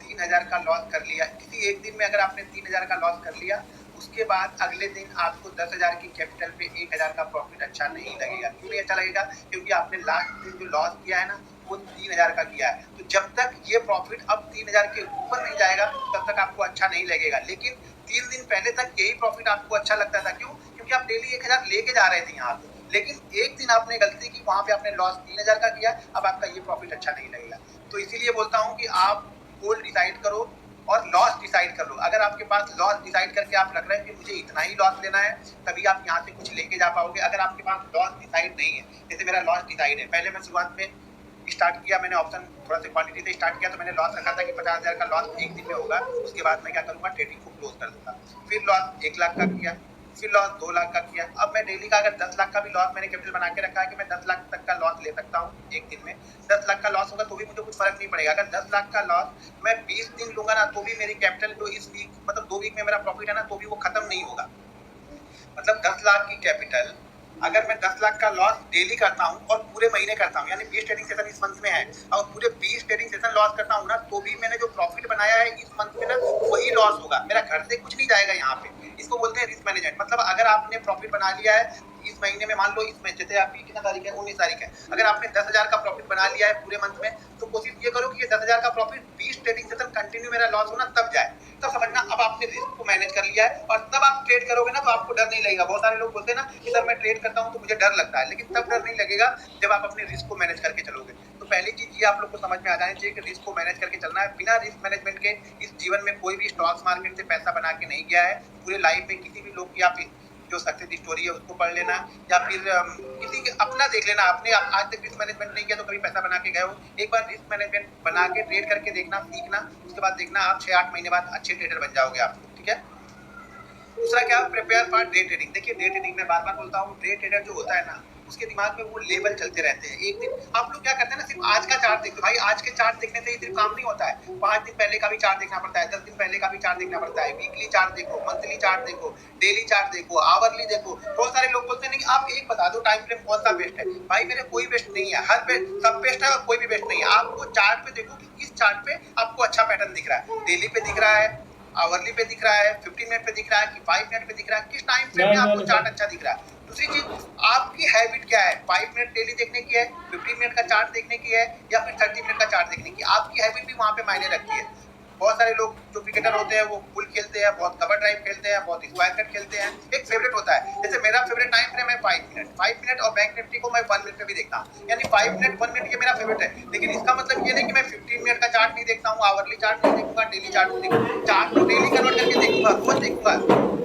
3,000 का लॉस कर लिया, किसी एक दिन में अगर आपने 3,000 का लॉस कर लिया, उसके बाद अगले दिन आपको 10,000 की कैपिटल पे 1,000 का प्रॉफिट अच्छा नहीं लगेगा। क्यों नहीं अच्छा लगेगा, क्योंकि आपने लास्ट दिन जो लॉस किया है ना वो 3,000 का किया है। तो जब तक ये प्रॉफिट अब 3,000 के ऊपर नहीं जाएगा तब तक आपको अच्छा नहीं लगेगा। लेकिन 3 दिन पहले तक यही प्रॉफिट आपको अच्छा लगता था। क्यों, क्योंकि आप डेली 1,000 लेके जा रहे थे यहाँ पे, लेकिन एक दिन आपने गलती की, वहां पे आपने लॉस 3,000 का किया, अब आपका ये प्रॉफिट अच्छा नहीं लगेगा। तो इसीलिए बोलता हूँ कि आप गोल डिसाइड करो और लॉस डिसाइड कर लो। अगर आपके पास लॉस डिसाइड करके आप रख रहे हैं कि मुझे इतना ही लॉस लेना है, तभी आप यहाँ से कुछ लेके जा पाओगे। अगर आपके पास लॉस डिसाइड नहीं है, जैसे मेरा लॉस डिसाइड है, पहले मैं शुरुआत में स्टार्ट किया, मैंने ऑप्शन थोड़ा सा क्वांटिटी से स्टार्ट किया, तो मैंने लॉस रखा था कि 50,000 का लॉस एक दिन में होगा। उसके बाद मैं क्या करूँगा, ट्रेडिंग को क्लोज कर दूंगा। फिर लॉस 1 लाख का किया, फिर लॉस 2 लाख का किया। अब मैं डेली का अगर 10 लाख का भी लॉस मैंने कैपिटल बना के रखा है कि मैं 10 लाख तक का लॉस ले सकता हूँ एक दिन में। 10 लाख का लॉस होगा तो भी मुझे कुछ फर्क नहीं पड़ेगा। अगर 10 लाख का लॉस मैं 20 दिन लूंगा ना, तो भी मेरी कैपिटल जो इस वीक, मतलब 2 वीक में मेरा प्रॉफिट है ना, तो भी वो खत्म नहीं होगा। मतलब 10 लाख की कैपिटल अगर मैं 10 लाख का लॉस डेली करता हूँ और पूरे महीने करता हूँ, यानी 20 ट्रेडिंग सेशन इस मंथ में है और पूरे 20 ट्रेडिंग सेशन लॉस करता हूँ ना, तो भी मैंने जो प्रॉफिट बनाया है इस मंथ में ना, वही लॉस होगा। मेरा घर से कुछ नहीं जाएगा यहाँ पे। इसको बोलते हैं रिस्क मैनेजमेंट। मतलब अगर आपने प्रॉफिट बना लिया है इस महीने में, मान लो इसमें जैसे अभी कितना तारीख है, 19 तारीख है, अगर आपने 10,000 का प्रॉफिट बना लिया है पूरे मंथ में, तो कोशिश ये करो कि ये 10,000 का प्रॉफिट 20 ट्रेडिंग सेशन कंटिन्यू मेरा लॉस होना तब जाए। तब समझना अब आपने रिस्क को मैनेज कर लिया है, और तब आप ट्रेड करोगे ना तो आपको डर नहीं लगेगा। बहुत सारे लोग बोलते हैं ना कि सर मैं ट्रेड करता हूँ तो मुझे डर लगता है, लेकिन तब डर नहीं लगेगा जब आप अपने रिस्क को मैनेज करके चलोगे। तो पहली चीज ये आप लोग को समझ में आ जानी चाहिए कि रिस्क को मैनेज करके चलना है। बिना रिस्क मैनेजमेंट के इस जीवन में कोई भी स्टॉक्स मार्केट से पैसा बना के नहीं गया है। पूरे लाइफ में किसी भी लोग की आप जो सक्सेस स्टोरी है उसको पढ़ लेना, या फिर किसी के अपना देख लेना। आपने आज तक रिस्क मैनेजमेंट नहीं किया तो कभी पैसा बना के गए हो, एक बार रिस्क मैनेजमेंट बना के ट्रेड करके देखना, सीखना, उसके बाद देखना आप 6-8 महीने बाद अच्छे ट्रेडर बन जाओगे आप लोग, ठीक है। दूसरा क्या, प्रिपेयर फॉर डे ट्रेडिंग। देखिए डे ट्रेडिंग में बार बार बोलता हूँ, डे ट्रेडर जो होता है ना, उसके दिमाग में वो लेवल चलते रहते हैं। एक दिन आप लोग क्या करते हैं ना, सिर्फ आज का चार्ट देखते हो। भाई आज के चार्ट देखने से ही सिर्फ काम नहीं होता है, 5 दिन पहले का भी चार्ट देखना पड़ता है, 10 दिन पहले का भी चार्ट देखना पड़ता है, वीकली चार्ट देखो, मंथली चार्ट देखो, डेली चार्ट देखो, आवरली देखो। बहुत सारे लोग बोलते हैं नहीं आप एक बता दो टाइम फ्रेम कौन सा बेस्ट है। भाई मेरे कोई बेस्ट नहीं है, हर बेस्ट सब बेस्ट है और कोई भी बेस्ट नहीं है। आपको चार्ट पे देखो कि किस चार्ट पे आपको अच्छा पैटर्न दिख रहा है, डेली पे दिख रहा है, आवरली पे दिख रहा है, 15 मिनट पे दिख रहा है कि 5 मिनट पे दिख रहा है, किस टाइम फ्रेम में आपको चार्ट अच्छा दिख रहा है। दूसरी चीज, आपकी हैबिट क्या है, 5 मिनट डेली देखने की है, 15 मिनट का चार्ट देखने की है, या फिर 30 मिनट का चार्ट देखने की। आपकी हैबिट भी वहां पे मायने रखती है। बहुत सारे लोग जो क्रिकेटर होते हैं वो फुल खेलते हैं, बहुत कवर ड्राइव खेलते हैं, बहुत स्क्वायर कट खेलते हैं, एक फेवरेट होता है। जैसे मेरा फेवरेट टाइम फ्रेम है 5 मिनट और बैंक निफ्टी को मैं 1 मिनट में भी देखता हूँ, यानी 5 मिनट 1 मिनट ये मेरा फेवरेट है। लेकिन इसका मतलब ये नहीं कि मैं 15 मिनट का चार्ट नहीं देखता हूँ, आवरली चार्ट नहीं देखूंगा, डेली चार्ट नहीं देखूंगा। चार्ट को डेली कन्वर्ट करके देखूंगा, रोज देखूंगा,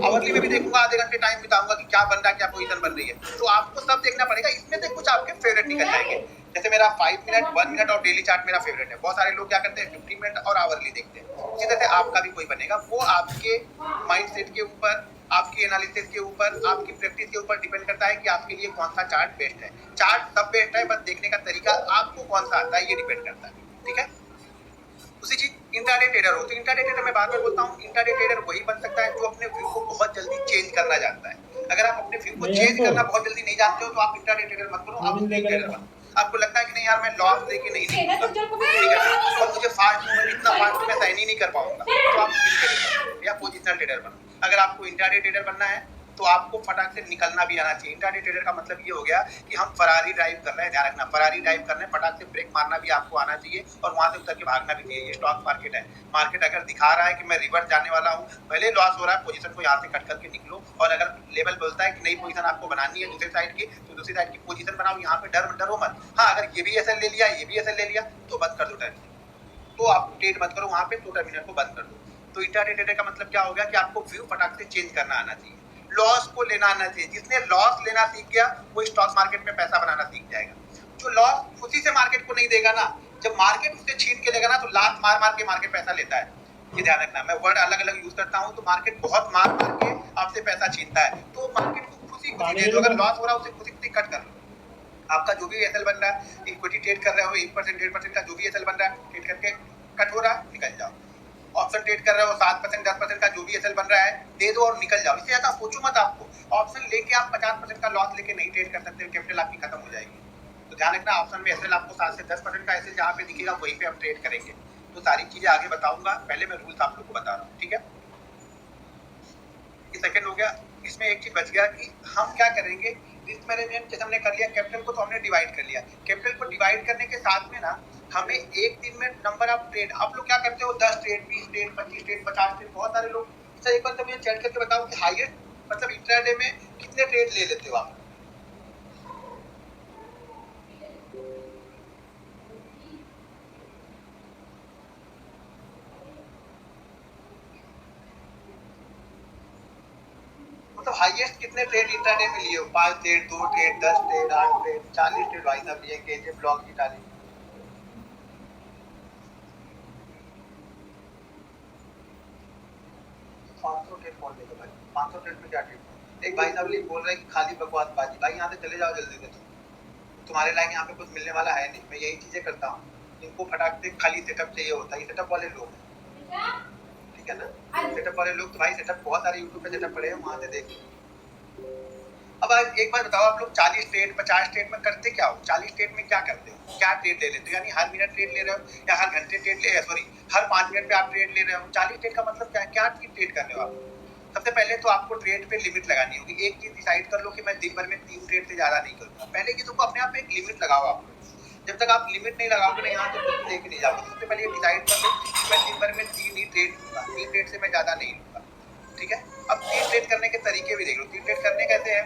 आवरली में भी देखूंगा, आधे घंटे टाइम बिताऊंगा कि क्या बन रहा है, क्या पोजीशन बन रही है। तो आपको सब देखना पड़ेगा, इसमें से कुछ आपके फेवरेट निकल जाएंगे। जैसे मेरा 5 मिनट 1 मिनट और डेली चार्ट मेरा फेवरेट है। बहुत सारे लोग क्या करते हैं 15 मिनट और आवरली देखते हैं। इसी तरह से आपका भी कोई बनेगा, वो आपके माइंडसेट के ऊपर, आपकी एनालिसिस के ऊपर, आपकी प्रैक्टिस के ऊपर डिपेंड करता है कि आपके लिए कौन सा चार्ट बेस्ट है। चार्ट सब बेस्ट है, बस देखने का तरीका आपको कौन सा आता है ये डिपेंड करता है, ठीक है। उसी चीज इंट्राडे ट्रेडर हो, तो इंट्राडे ट्रेडर मैं बार बार बोलता हूँ, इंट्राडे ट्रेडर वही बन सकता है जो अपने व्यू को बहुत जल्दी चेंज करना जानता है। अगर आप अपने व्यू को चेंज करना बहुत जल्दी नहीं जानते हो तो आप इंट्राडे ट्रेडर मत करो, आप स्विंग ट्रेडर बनो। आपको लगता है कि नहीं यार मैं लॉस लेके नहीं निकलूंगा और मुझे फास्ट में इतना फास्ट में साइन ही नहीं कर पाऊंगा, तो आप स्विंग ट्रेडर बनो या पोजिशनल ट्रेडर बनो। अगर आपको इंट्राडे ट्रेडर बनना है तो आपको फटाक से निकलना भी आना चाहिए। इंट्राडे ट्रेडर का मतलब ये हो गया कि हम फरारी ड्राइव कर रहे हैं, ध्यान रखना, फरारी ड्राइव कर रहे हैं, फटाक से ब्रेक मारना भी आपको आना चाहिए और वहां से उतर के भागना भी चाहिए। ये स्टॉक मार्केट है, मार्केट अगर दिखा रहा है कि मैं रिवर्स जाने वाला हूँ, भले लॉस हो रहा है, पोजीशन को यहाँ से कट करके निकलो, और अगर लेवल बोलता है कि नई पोजीशन आपको बनानी है दूसरी साइड की, तो दूसरी साइड की पोजीशन बनाओ, यहाँ पे डरो मत। हाँ, अगर ये भी एसएल ले लिया, ये भी एसएल ले लिया, तो बंद कर दो टर्मिनल, तो आप ट्रेड मत करो वहां पे, तो टर्मिनल को बंद कर दो। तो इंट्राडे ट्रेडर का मतलब क्या हो गया कि आपको व्यू फटाक से चेंज करना आना चाहिए, लॉस को लेना आना चाहिए। जिसने लॉस लेना सीख गया वो स्टॉक मार्केट में पैसा बनाना सीख जाएगा। जो लॉस उसी से मार्केट को नहीं देगा ना, जब मार्केट उससे छीन के लेगा ना, तो लात मार मार के मार्केट पैसा लेता है। ये ध्यान रखना, मैं वर्ड अलग अलग यूज करता हूँ, तो मार्केट बहुत मार मार के आपसे पैसा छीनता है, तो मार्केट को खुशी दे दो। अगर लॉस हो रहा है उसे खुशी कट कर लो। आपका जो भी एसएल बन रहा है, इक्विटी ट्रेड कर रहे हो, 1% 1.5% का जो भी एसएल बन रहा है, ट्रेड करके कट हो रहा है, निकल जाओ। ऑप्शन ट्रेड कर रहे हो, 7% 10% का जो भी एसएल बन रहा है, दे दो और निकल जाओ। इससे ज्यादा सोचो मत। आपको ऑप्शन लेके आप 50% का लॉस लेके नहीं ट्रेड कर सकते, कैपिटल आपकी खत्म हो जाएगी। तो ध्यान रखना, ऑप्शन में एसएल आपको 7 से 10% का एसएल जहाँ पे दिखेगा वहीं पे हम ट्रेड करेंगे। तो सारी चीजें आगे बताऊंगा, पहले मैं रूल्स आप लोग को बता रहा हूँ, ठीक है। ये सेकंड हो गया। इसमें एक चीज बच गया कि हम क्या करेंगे, रिस्क मैनेजमेंट जैसे हमने कर लिया, कैपिटल को तो हमने डिवाइड कर लिया। कैपिटल को डिवाइड करने के साथ में ना हमें एक दिन में नंबर ऑफ ट्रेड, आप लोग क्या करते हो 10 ट्रेड 20 ट्रेड 25 ट्रेड 50 ट्रेड, बहुत सारे लोग। सर एक बार तो मुझे चैट करके बताओ कि हाईएस्ट मतलब इंट्राडे में कितने ट्रेड ले लेते हो आप? मतलब हाईएस्ट कितने ट्रेड इंट्राडे में लिए हो? 5 trade 2 trade 10 trade 8 trade 40 trade भाई साहब लिए, केजे ब्लॉक की डाली 500 ट्रेड कौन लेगा भाई? 500 ट्रेड में क्या ट्रेड? एक भाई साहब बोल रहे हैं कि खाली बकवासबाजी। भाई यहाँ से चले जाओ जल्दी से, तुम्हारे लायक यहाँ पे कुछ मिलने वाला है नहीं। मैं यही चीजें करता हूँ, इनको फटाक से खाली सेटअप चाहिए होता है। ये सेटअप वाले लोग हैं, ठीक है ना, सेटअप वाले लोग। तो भाई सेटअप बहुत सारे यूट्यूब पे सेटअप पड़े हैं, वहां से देख। अब एक बार बताओ, आप लोग 40 ट्रेड 50 ट्रेड में करते क्या हो? 40 ट्रेड में क्या करते हो, क्या ट्रेड ले लेते हो? यानी हर मिनट ट्रेड ले रहे हो या हर घंटे ट्रेड ले, सॉरी हर 5 मिनट पे आप ट्रेड ले रहे हो। 40 ट्रेड का मतलब क्या है, क्या ट्रेड कर रहे हो आप? सबसे पहले तो आपको ट्रेड पे लिमिट लगानी होगी। एक चीज डिसाइड कर लो कि मैं दिन भर में 3 ट्रेड से ज्यादा नहीं करूंगा। पहले की तो अपने आप पे एक लिमिट लगाओ आप। जब तक आप लिमिट नहीं लगाओगे ना, यहाँ से कुछ लेके नहीं जाओगे। सबसे पहले डिसाइड कर लो कि मैं दिन भर में 3 ही ट्रेड लूंगा, 3 ट्रेड से मैं ज्यादा नहीं लूंगा, ठीक है। अब 3 ट्रेड करने के तरीके भी देख लो। 3 ट्रेड करने कैसे हैं?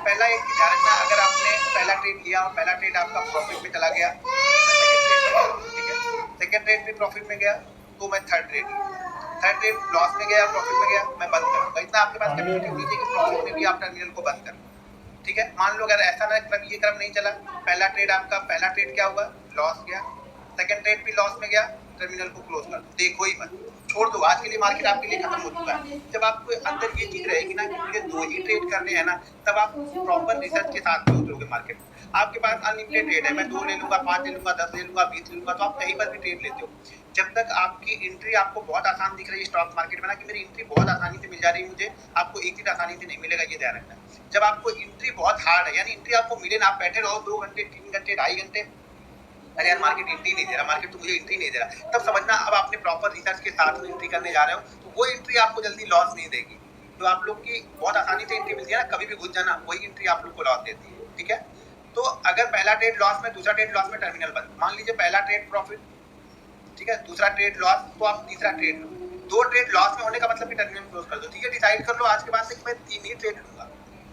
पहला एक ध्यान रखना, अगर आपने पहला ट्रेड लिया और पहला ट्रेड आपका प्रॉफिट में चला गया, ठीक है, सेकंड ट्रेड भी प्रॉफिट में गया, तो मैं थर्ड ट्रेड लूंगा। थर्ड ट्रेड लॉस में गया, प्रॉफिट में गया, मैं बंद करूंगा। इतना आपके पास कैपेसिटी होनी चाहिए कि प्रॉफिट में भी आप टर्मिनल को बंद कर, ठीक है। मान लो अगर ऐसा ना क्रम ये क्रम नहीं चला, पहला ट्रेड क्या हुआ, लॉस गया, सेकंड ट्रेड भी लॉस में गया, टर्मिनल को क्लोज कर दो, देखो ही मत, छोड़ दो। आज के लिए मार्केट आपके लिए खत्म हो चुका है। जब आपको अंदर ये चीज रहेगी ना कि मुझे 2 ही ट्रेड करने हैं ना, तब आप प्रॉपर रिसर्च के साथ में उतरोगे मार्केट में। आपके पास अनलिमिटेड ट्रेड है, मैं 2 ले लूंगा, 5 ले लूंगा, 10 ले लूंगा, 20 ले लूंगा, तो आप कहीं पर भी ट्रेड लेते हो। जब तक आपकी एंट्री आपको बहुत आसान दिख रही है स्टॉक मार्केट में ना कि मेरी एंट्री बहुत आसानी से मिल जा रही है मुझे, आपको एक दिन आसानी से नहीं मिलेगा, ये ध्यान रखना। जब आपको एंट्री बहुत हार्ड है, यानी एंट्री आपको मिले ना, आप बैठे रहो 2 घंटे, 3 घंटे, 2.5 घंटे, अरे यार मार्केट एंट्री नहीं दे रहा, मार्केट तो मुझे एंट्री नहीं दे रहा, तब समझना अब आपने प्रॉपर रिसर्च के साथ में एंट्री करने जा रहे हो, तो वो एंट्री आपको जल्दी लॉस नहीं देगी। तो आप लोग की बहुत आसानी से एंट्री मिलती है ना, कभी भी घुस जाना, वही एंट्री आप लोग को लॉस देती है, ठीक है। तो अगर पहला ट्रेड लॉस में, दूसरा ट्रेड लॉस में, टर्मिनल बंद। मान लीजिए पहला ट्रेड प्रॉफिट, ठीक है, दूसरा ट्रेड लॉस, तो आप तीसरा ट्रेड लो। 2 ट्रेड लॉस में होने का मतलब कि टर्मिनल क्लोज कर दो, ठीक है। डिसाइड कर लो आज के बाद से कि मैं 3 ही ट्रेड लूंगा,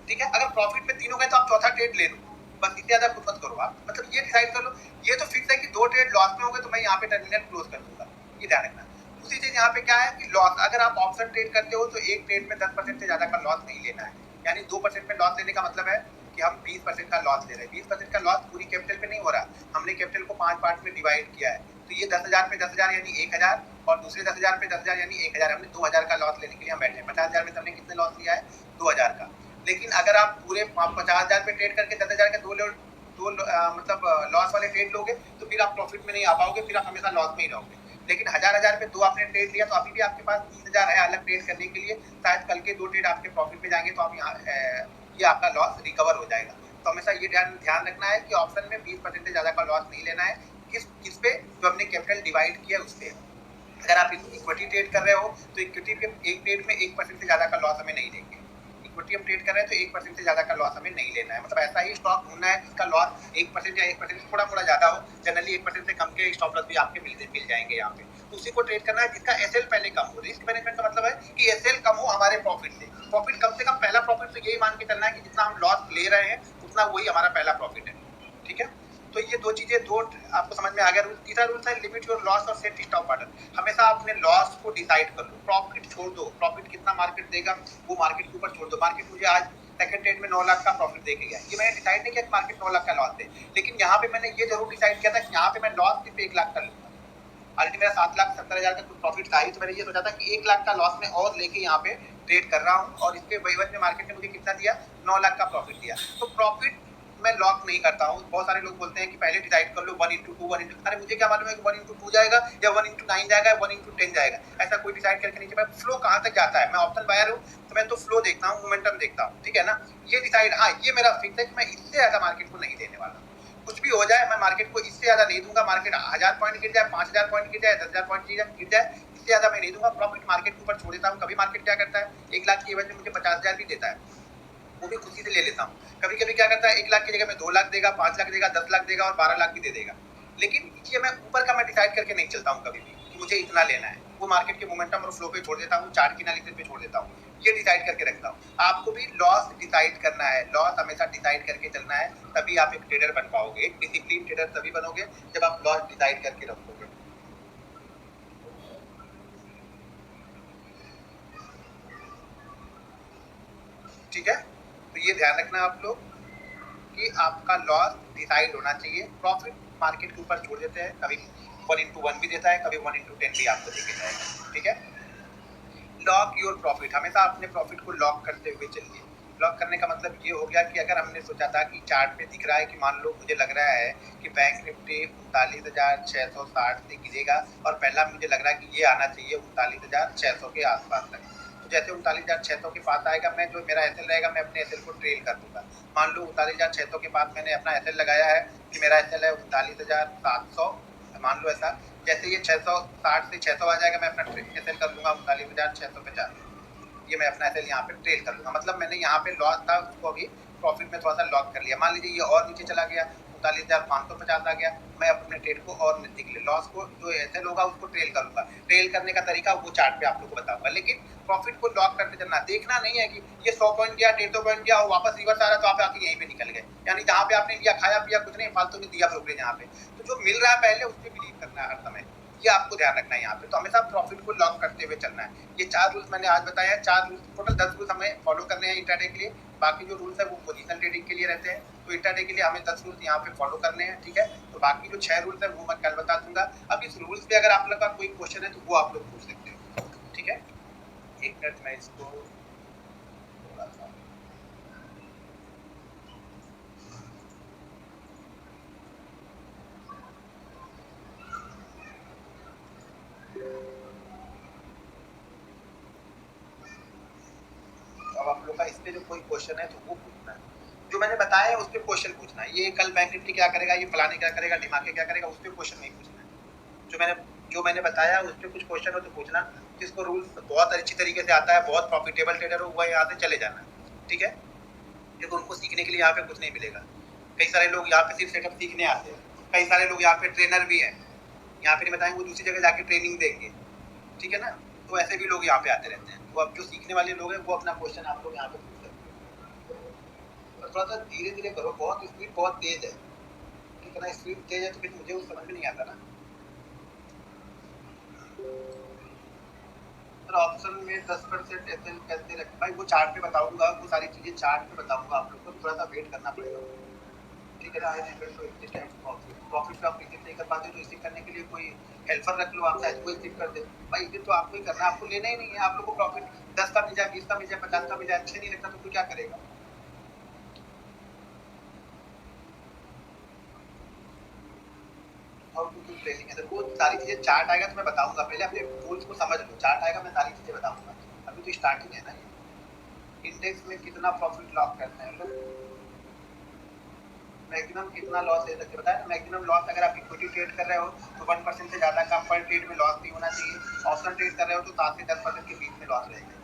ठीक है। अगर प्रॉफिट में 3 हो गए तो आप चौथा ट्रेड ले लो, बस इससे ज्यादा कुछ मत करो आप, मतलब ये डिसाइड कर लो। ये तो फिक्स है कि 2 ट्रेड लॉस में हो गए तो मैं यहाँ पे टर्मिनल क्लोज कर दूंगा, ये ध्यान रखना। दूसरी चीज यहाँ पे क्या है कि लॉस, अगर आप ऑप्शन ट्रेड करते हो तो एक ट्रेड में 10% से ज्यादा का लॉस नहीं लेना है, यानी 2% में लॉस लेने का मतलब है कि हम 20% का लॉस ले रहे हैं। 20% का लॉस पूरी कैपिटल पे नहीं हो रहा, हमने कैपिटल को 5 पार्ट में डिवाइड किया है, तो ये 10,000 पे 10,000 यानी 1,000, और दूसरे 10,000 पे 10,000 यानी 1,000, हमने 2,000 का लॉस लेने के लिए हम बैठे हैं। 50,000 में हमने कितने लॉस लिया है, 2,000 का। लेकिन अगर आप पूरे 50,000 पे ट्रेड करके 10,000 के मतलब लॉस वाले ट्रेड लोगे तो फिर आप प्रॉफिट में नहीं आ पाओगे, फिर आप हमेशा लॉस में ही रहोगे। लेकिन 1,000 पे 2 आपने ट्रेड लिया तो अभी भी आपके पास 30,000 है अलग ट्रेड करने के लिए, शायद कल के 2 ट्रेड आपके प्रॉफिट में जाएंगे तो आप यहाँ ये आपका लॉस रिकवर हो जाएगा। तो हमेशा ये ध्यान रखना है कि ऑप्शन में 20% से ज्यादा का लॉस नहीं लेना है, किस पे, जो हमने कैपिटल डिवाइड किया उस पे। अगर आप इक्विटी ट्रेड कर रहे हो तो इक्विटी के एक ट्रेड में 1% से ज्यादा का लॉस हमें नहीं देंगे। इक्विटी हम ट्रेड कर रहे हैं तो 1% से ज्यादा का लॉस हमें नहीं लेना है, मतलब ऐसा ही स्टॉक ढूंढना है जिसका लॉस 1% या 1% थोड़ा थोड़ा ज्यादा हो। जनरली 1% से कम के स्टॉप लॉस भी आपके मिल जाएंगे यहाँ पे, तो उसी को ट्रेड करना है जिसका एसएल पहले कम हो। रिस्क मैनेजमेंट का मतलब है कि एसएल कम हो हमारे प्रॉफिट से कम पहला प्रॉफिट तो यही मान के चलना है कि जितना हम लॉस ले रहे हैं उतना वही हमारा पहला प्रॉफिट है, ठीक है। तो ये दो चीजें, दो आपको समझ में आ गया। तीसरा रूल है लिमिट योर लॉस और सेट स्टॉप ऑर्डर। हमेशा अपने लॉस को डिसाइड कर लो, प्रॉफिट छोड़ दो। प्रॉफिट कितना मार्केट देगा वो मार्केट के ऊपर छोड़ दो। मार्केट मुझे आज सेकंड ट्रेड में 9 लाख का प्रॉफिट देके गया, ये मैंने डिसाइड नहीं किया कि मार्केट 9 लाख का लॉस दे, लेकिन यहाँ पे मैंने ये जरूर डिसाइड किया था कि यहाँ पे मैं लॉस सिर्फ 1 लाख का लूंगा। ऑलरेडी मेरा 7,70,000 का कुछ प्रॉफिट था ही, तो मैंने ये सोचा था कि 1 लाख का लॉस में और लेके यहाँ पे ट्रेड कर रहा हूँ, और इसके वहीवट में मार्केट ने मुझे कितना दिया, 9 लाख का प्रॉफिट दिया। तो प्रॉफिट मैं लॉक नहीं करता हूँ। बहुत सारे लोग बोलते हैं कि पहले डिसाइड कर लो 1:2 1:, अरे मुझे क्या मालूम है कि 1:2 जाएगा या 1:9 जाएगा, 1:10 जाएगा, ऐसा कोई डिसाइड करके नहीं। मैं फ्लो कहाँ तक जाता है, मैं ऑप्शन बायर हूँ तो मैं तो फ्लो देखता हूँ, मोमेंटम देखता हूँ, ठीक है ना। ये डिसाइड, हाँ ये मेरा फिक्स है कि मैं इससे ज्यादा मार्केट को नहीं देने वाला। कुछ भी हो जाए मैं मार्केट को इससे ज्यादा नहीं दूंगा। मार्केट 1000 पॉइंट गिर जाए, 5000 पॉइंट गिर जाए, 10,000 पॉइंट गिर जाए, इससे ज्यादा मैं नहीं दूंगा। प्रॉफिट मार्केट के ऊपर छोड़ देता हूँ। कभी मार्केट क्या करता है, 1 लाख की वजह से मुझे 50,000 भी देता है, वो भी खुशी से ले लेता हूँ। कभी कभी क्या करता है, 1 लाख की जगह में 2 लाख देगा, 5 लाख देगा, 10 लाख देगा और 12 लाख भी दे देगा। लेकिन ये मैं ऊपर का मैं डिसाइड करके नहीं चलता हूँ कभी भी कि मुझे इतना लेना है। वो मार्केट के मोमेंटम और फ्लो पे छोड़ देता हूँ, चार्ट की एनालिसिस पे छोड़ देता हूँ, ये डिसाइड करके रखता हूँ। आपको भी लॉस डिसाइड करना है, लॉस हमेशा डिसाइड करके चलना है, तभी आप एक ट्रेडर बन पाओगे। एक डिसिप्लिन ट्रेडर तभी बनोगे जब आप लॉस डिसाइड करके रखोगे, ठीक है। तो ये ध्यान रखना आप लोग कि आपका लॉस डिसाइड होना चाहिए। प्रॉफिट मार्केट के ऊपर छोड़ देते हैं, कभी 1:1 भी देता है, कभी 1:10 भी आपको देके जाएगा, ठीक है। लॉक योर प्रॉफिट, हमेशा अपने प्रॉफिट को लॉक करते हुए चलिए। लॉक करने का मतलब ये हो गया कि अगर हमने सोचा था कि चार्ट पे दिख रहा है कि मान लो मुझे लग रहा है कि बैंक निफ्टी 39,660 से गिरेगा, और पहला मुझे लग रहा है कि ये आना चाहिए 39,600 के आसपास तक। तो जैसे 39,600 के पास आएगा, मैं जो मेरा एसएल रहेगा मैं अपने एसएल को ट्रेल कर दूंगा। मान लो 39,600 के पास मैंने अपना एसएल लगाया है कि मेरा एसएल है 39,700, मान लो ऐसा। जैसे ये 660 से 600 आ जाएगा, मैं अपना एसएल कर लूंगा 39,650। ये मैं अपना एसएल यहाँ पे ट्रेल कर लूंगा, मतलब मैंने यहाँ पे लॉस था उसको अभी प्रॉफिट में थोड़ा सा लॉक कर लिया। मान लीजिए ये और नीचे चला गया, 39,550 आ गया, मैं अपने ट्रेड को और नजदीक ले, लॉस को जो एसएल होगा उसको ट्रेल करूंगा। ट्रेल करने का तरीका वो चार्ट पे आप लोग को बताऊंगा, लेकिन प्रॉफिट को लॉक करते चलना। देखना नहीं है कि ये 100 पॉइंट गया, 150 पॉइंट गया और वापस रिवर्स आ रहा तो आप आके यहीं पे निकल गए, यानी जहाँ पे आपने लिया खाया पिया कुछ नहीं, फालतू में दिया ब्रोकरेज यहाँ पे। तो जो मिल रहा है पहले उस पर बिलीव करना है हर समय, ये आपको ध्यान रखना है यहाँ पे। तो हमेशा प्रॉफिट को लॉक करते हुए चलना है। ये 4 रूल्स मैंने आज बताया है, 4 रूल्स टोटल 10 रूल्स हमें फॉलो करने हैं इंट्राडे के लिए। बाकी जो रूल्स है वो पोजीशन ट्रेडिंग के लिए रहते हैं। तो इंट्राडे के लिए हमें 10 रूल्स यहाँ पे फॉलो करने हैं, ठीक है। तो बाकी जो 6 रूल्स है वो मैं कल बता दूंगा। अब इस रूल्स पे अगर आप लोग का कोई क्वेश्चन है तो वो आप लोग पूछ सकते हो, ठीक है। 1 मिनट मैं इसको थोड़ा सा अब आप लोग का इस पे जो कोई क्वेश्चन है तो वो पूछना है। जो मैंने बताया है उस पे क्वेश्चन पूछना है। ये कल बैंक निफ्टी क्या करेगा, ये फलाने क्या करेगा, दिमाग क्या करेगा, उस पे क्वेश्चन नहीं पूछना है। जो मैंने बताया उस पे कुछ क्वेश्चन हो तो पूछना। जिसको रूल बहुत अच्छी तरीके से आता है, बहुत प्रॉफिटेबल ट्रेडर हो, वह यहाँ से चले जाना, ठीक है। देखो उनको सीखने के लिए यहाँ पे कुछ नहीं मिलेगा। कई सारे लोग यहाँ पे सिर्फ सेटअप सीखने आते हैं, कई सारे लोग यहाँ पे ट्रेनर भी हैं, यहाँ पे नहीं बताएंगे वो दूसरी जगह जाके ट्रेनिंग देंगे, ठीक है ना। तो ऐसे भी लोग यहाँ पे आते रहते हैं। तो अब जो सीखने वाले लोग हैं वो अपना क्वेश्चन आप लोग यहाँ पे पूछ सकते हो। थोड़ा सा धीरे धीरे करो, बहुत स्पीड बहुत तेज है, ठीक है ना। स्पीड तेज है तो फिर मुझे वो समझ में नहीं आता ना। ऑप्शन में 10% एसएल कैसे रखें भाई, वो चार्ट पे बताऊंगा, वो सारी चीजें चार्ट पे बताऊंगा आप लोग को। थोड़ा सा वेट करना पड़ेगा, ठीक है ना। प्रॉफिट पे आप विजिट नहीं कर पाते तो इसी करने के लिए कोई हेल्पर रख लो, आप शायद कोई विजिट कर दे भाई। ये तो आपको ही करना है, आपको लेना ही नहीं है। आप लोग को प्रॉफिट 10 का मिल जाए, 20 का मिल जाए, 50 का मिल जाए, अच्छे नहीं लगता तो कोई क्या करेगा। और कुछ ट्रेनिंग है, वो सारी चीजें चार्ट आएगा तो मैं बताऊंगा। पहले अपने रूल्स को समझ लो, चार्ट आएगा मैं सारी चीजें बताऊंगा। अभी तो स्टार्टिंग है ना। इंडेक्स में कितना प्रॉफिट लॉक करते हैं लोग, मैक्सिमम कितना लॉस ले सकते बताया ना। मैक्सिमम लॉस अगर आप इक्विटी ट्रेड कर रहे हो तो 1% से ज्यादा का पर ट्रेड में लॉस नहीं होना चाहिए। ऑप्शन ट्रेड कर रहे हो तो 7 से 10% के बीच में लॉस रहेगा।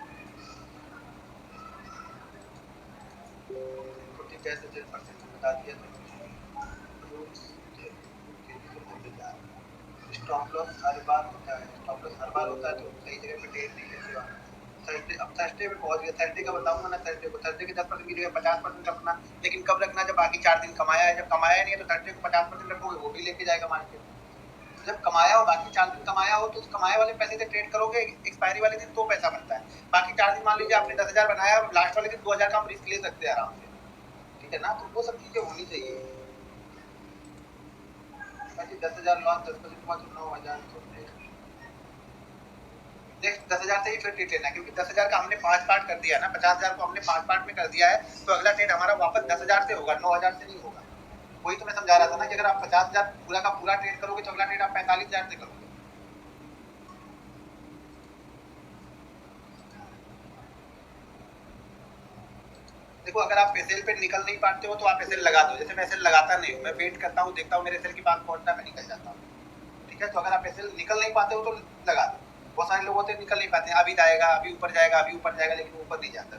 तो ठीक है, 10% बता दिया तो स्टॉप लॉस हर बार होता है, स्टॉप लॉस हर बार होता है तो सही जगह पे ट्रेड नहीं लेते हो। थर्सडे, अब थर्सडे में पहुंच गया, थर्सडे का बताऊंगा ना। थर्सडे को, थर्सडे के 10% की जगह 50% रखना, लेकिन कब रखना, जब बाकी 4 दिन कमाया है। जब कमाया नहीं है तो थर्सडे को 50% रखोगे, वो भी लेके जाएगा मार्केट। जब कमाया हो, बाकी 4 दिन कमाया हो तो उस कमाए वाले पैसे से ट्रेड करोगे, एक्सपायरी वाले दिन तो पैसा बनता है। बाकी 4 दिन मान लीजिए आपने 10,000 बनाया, लास्ट वाले दिन 2,000 का आप रिस्क ले सकते हैं आराम से, ठीक है ना। तो वो सब चीजें होनी चाहिए। बाकी 10,000 लॉस 10% हुआ तो 9,000 तो नेक्स्ट 10,000 से ही फिर ट्रेड लेना, क्योंकि 10,000 का हमने 5 पार्ट कर दिया ना। 50,000 को हमने 5 पार्ट में कर दिया है, तो अगला ट्रेड हमारा वापस 10,000 से होगा, 9,000 से नहीं होगा। वही तो मैं समझा रहा था ना कि अगर आप 50,000 पूरा का पूरा ट्रेड करोगे तो अगला ट्रेड आप 45,000 से करोगे। देखो अगर आप एसएल पे निकल नहीं पाते हो तो आप एसएल लगा दो। जैसे मैं एसएल लगाता नहीं हूँ, मैं वेट करता हूँ, देखता हूँ मेरे एसएल के पास पहुंचता है, मैं निकल जाता हूँ, ठीक है। तो अगर आप एसएल निकल नहीं पाते हो तो लगा दो। बहुत सारे लोग होते हैं निकल नहीं पाते हैं, अभी जाएगा, अभी ऊपर जाएगा, अभी ऊपर जाएगा, लेकिन ऊपर नहीं जाता।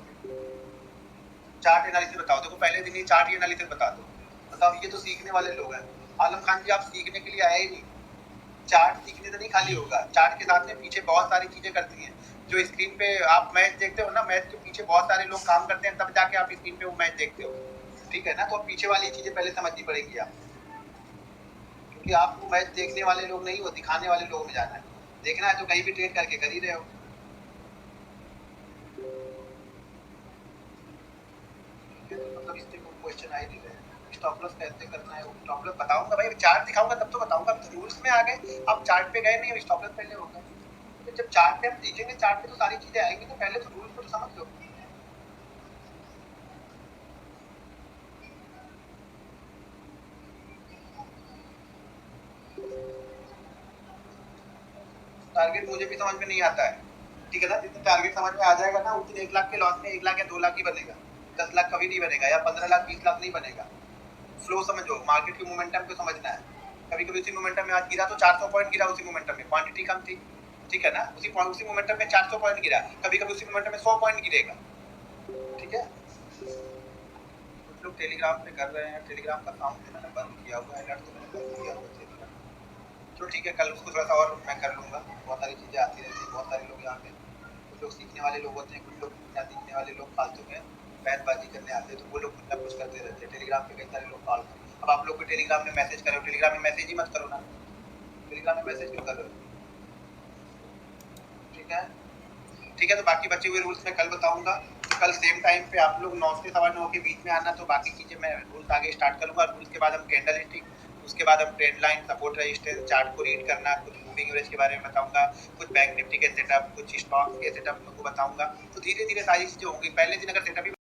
चार्ट एनालिसिस बताओ, देखो पहले दिन ही चार्ट एनालिसिस बता दो। बताओ, ये तो सीखने वाले लोग हैं। आलम खान जी, आप सीखने के लिए आए ही नहीं। चार्ट सीखने से नहीं खाली होगा, चार्ट के साथ में पीछे बहुत सारी चीजें करती हैं। जो स्क्रीन पे आप मैच देखते हो ना, मैच के पीछे बहुत सारे लोग काम करते हैं, तब जाके आप स्क्रीन पे वो मैच देखते हो, ठीक है ना। तो पीछे वाली चीजें पहले समझनी पड़ेगी आपको, क्योंकि आपको मैच देखने वाले लोग नहीं, वो दिखाने वाले लोग में जाना है। देखना है तो कहीं भी ट्रेड करके कर ही रहे हो, मतलब इससे कोई क्वेश्चन आ ही नहीं रहे। स्टॉप लॉस कैसे करना है, वो स्टॉप लॉस बताऊंगा भाई, चार्ट दिखाऊंगा तब तो बताऊंगा। अब तो रूल्स में आ गए, अब चार्ट पे गए नहीं, स्टॉप लॉस पहले होगा। तो जब चार्ट पे हम देखेंगे, चार्ट पे तो सारी चीजें आएंगी, तो पहले तो रूल्स को तो समझ लो। टारगेट मुझे भी समझ में नहीं आता है, ठीक है ना। जितना टारगेट समझ में आ जाएगा ना, उस दिन 1 लाख के लॉस में 1 लाख या 2 लाख ही बनेगा, 10 लाख कभी नहीं बनेगा, या 15 लाख 20 लाख नहीं बनेगा। फ्लो समझो, मार्केट के मोमेंटम को समझना है। कभी कभी उसी मोमेंटम में आज गिरा तो 400 पॉइंट गिरा, उसी मोमेंटम में क्वांटिटी कम थी, ठीक है ना। उसी मोमेंटम में 400 पॉइंट गिरा, कभी कभी उसी मोमेंटम में 100 पॉइंट गिरेगा, ठीक है। कुछ लोग टेलीग्राम पे कर रहे हैं, टेलीग्राम का अकाउंट जो मैंने बंद किया हुआ है, अलर्ट तो मैंने बंद किया हुआ है टेलीग्राम। चलो ठीक है, कल उसको थोड़ा सा और मैं कर लूँगा। बहुत सारी चीज़ें आती रहती हैं, बहुत सारे लोग यहाँ पे, कुछ लोग सीखने वाले लोग होते हैं, कुछ लोग क्या सीखने वाले लोग फालतू में बहसबाजी करने आते हैं, तो वो लोग कुछ ना कुछ करते रहते हैं। टेलीग्राम पे कई सारे लोग कॉल, अब आप लोग को टेलीग्राम में मैसेज करो, टेलीग्राम में मैसेज ही मत करो ना, टेलीग्राम में मैसेज क्यों कर रहे हो। गया है। ठीक है, तो बाकी बचे हुए रूल्स मैं कल बताऊंगा। कल सेम टाइम पे आप लोग 9 से 9:15 के बीच में आना, तो बाकी चीज़ें मैं रूल्स आगे स्टार्ट करूंगा। रूल्स के बाद हम कैंडल स्टिक, उसके बाद हम trend line, support resistance chart को रीड करना, कुछ मूविंग एवरेज के बारे में बताऊंगा, कुछ बैंक निफ्टी के सेटअप, कुछ स्टॉक्स के सेटअप को बताऊंगा। तो धीरे धीरे सारी चीज़ें होंगी। पहले दिन अगर सेटअप